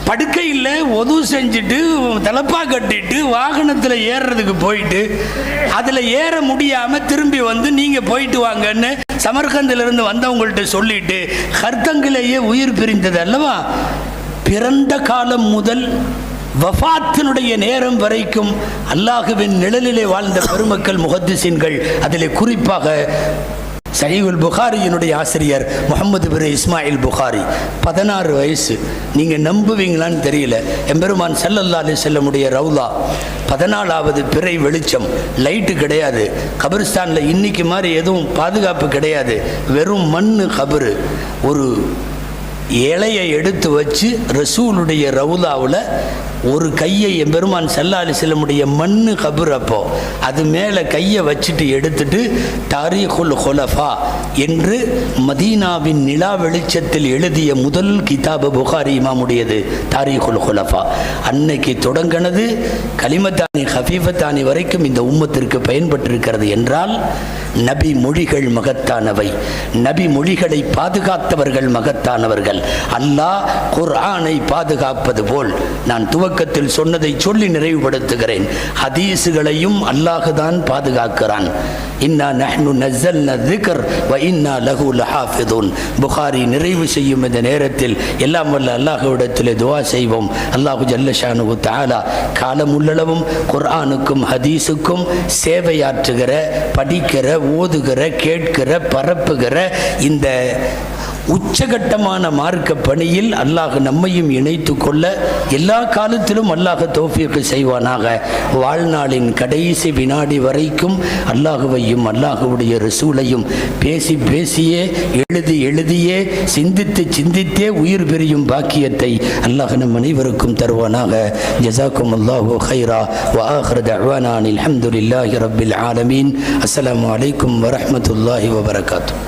படுக்கையில் ஒது செஞ்சுட்டு தலப்பா கட்டிட்டு வாகனத்தில் ஏறுறதுக்கு போயிட்டு அதில் ஏற முடியாமல் திரும்பி வந்து நீங்கள் போயிட்டு வாங்கன்னு சமர்கந்திலிருந்து வந்தவங்கள்ட்ட சொல்லிட்டு ஹர்தங்கிலேயே உயிர் பிரிந்தது அல்லவா. பிறந்த காலம் முதல் வஃபாத்தினுடைய நேரம் வரைக்கும் அல்லாஹுவின் நிழலிலே வாழ்ந்த பெருமக்கள் முஹத்திஸீன்கள், அதிலே குறிப்பாக சஹீஹுல் புகாரியினுடைய ஆசிரியர் முகமது பின் இஸ்மாயில் புகாரி, 16 வயசு. நீங்கள் நம்புவீங்களான்னு தெரியல. எம்பெருமான் ஸல்லல்லாஹு அலைஹி வஸல்லமுடைய ரவுலா, 14வது பிறை வெளிச்சம், லைட்டு கிடையாது. கபிரிஸ்தானில் இன்னைக்கு மாதிரி எதுவும் பாதுகாப்பு கிடையாது. வெறும் மண்ணு கபரு. ஒரு இலையை எடுத்து வச்சு ரசூலுடைய ரவுலாவில் ஒரு கையை எம்பெருமான் ஸல்லல்லாஹு அலைஹி வஸல்லமுடைய மண்ணு கபர், அப்போ அது மேலே கையை வச்சுட்டு எடுத்துட்டு தாரீகுல் ஹுலஃபா என்று மதீனாவின் நிலா வெளிச்சத்தில் எழுதிய முதல் கிதாபு புகாரி இமாமுடையது தாரீகுல் ஹுலஃபா. அன்னைக்கு தொடங்கினது கலிமத்தானி ஹஃபீஃபத்தானி வரைக்கும் இந்த உம்மத்திற்கு பயன்பட்டிருக்கிறது என்றால் நபி மொழிகள் மகத்தானவை. நபி மொழிகளை பாதுகாத்தவர்கள் மகத்தானவர்கள். அல்லாஹ் குர்ஆனை பாதுகாப்பது போல் நான் துவக்கத்தில் சொன்னதை சொல்லி நிறைவுபடுத்துகிறேன். ஹதீஸுகளையும் அல்லாஹுதான் பாதுகாக்கிறான். இன்னா நஹ்னு நஸல்னா ذிக்ர் வ இன்னா லஹு லஹாஃபிதுன். புகாரி நிறைவு செய்யும் இந்த நேரத்தில் எல்லாம் வல்ல அல்லாஹ்விடத்தில் துஆ செய்வோம். அல்லாஹு ஜல்ல ஷானுஹு தஆலா காலமுள்ளளவும் குர்ஆனுக்கும் ஹதீஸுக்கும் சேவையாற்றுகிற, படிக்கிற, ஓதுகிற, கேட்கிற, பரப்புகிற இந்த உச்சகட்டமான மார்க்க பணியில் அல்லாஹ் நம்மையும் இணைத்து கொள்ள எல்லா காலத்திலும் அல்லாஹ் தௌஃபீக் செய்வானாக. வாழ்நாளின் கடைசி வினாடி வரைக்கும் அல்லாஹுவையும் அல்லாஹுடைய ரசூலையும் பேசி பேசியே, எழுதி எழுதியே, சிந்தித்து சிந்தித்தே உயிர் பெரியும் பாக்கியத்தை அல்லாஹ் நம் அனைவருக்கும் தருவானாக. ஜஸாக்கும் அல்லாஹு ஹைரா வ ஆகிரு தஅவானா அல்ஹம்துலில்லாஹி ரப்பில் ஆலமீன். அஸ்ஸலாமு அலைக்கும் வரஹ்மத்துல்லாஹி வபரகாத்துஹு.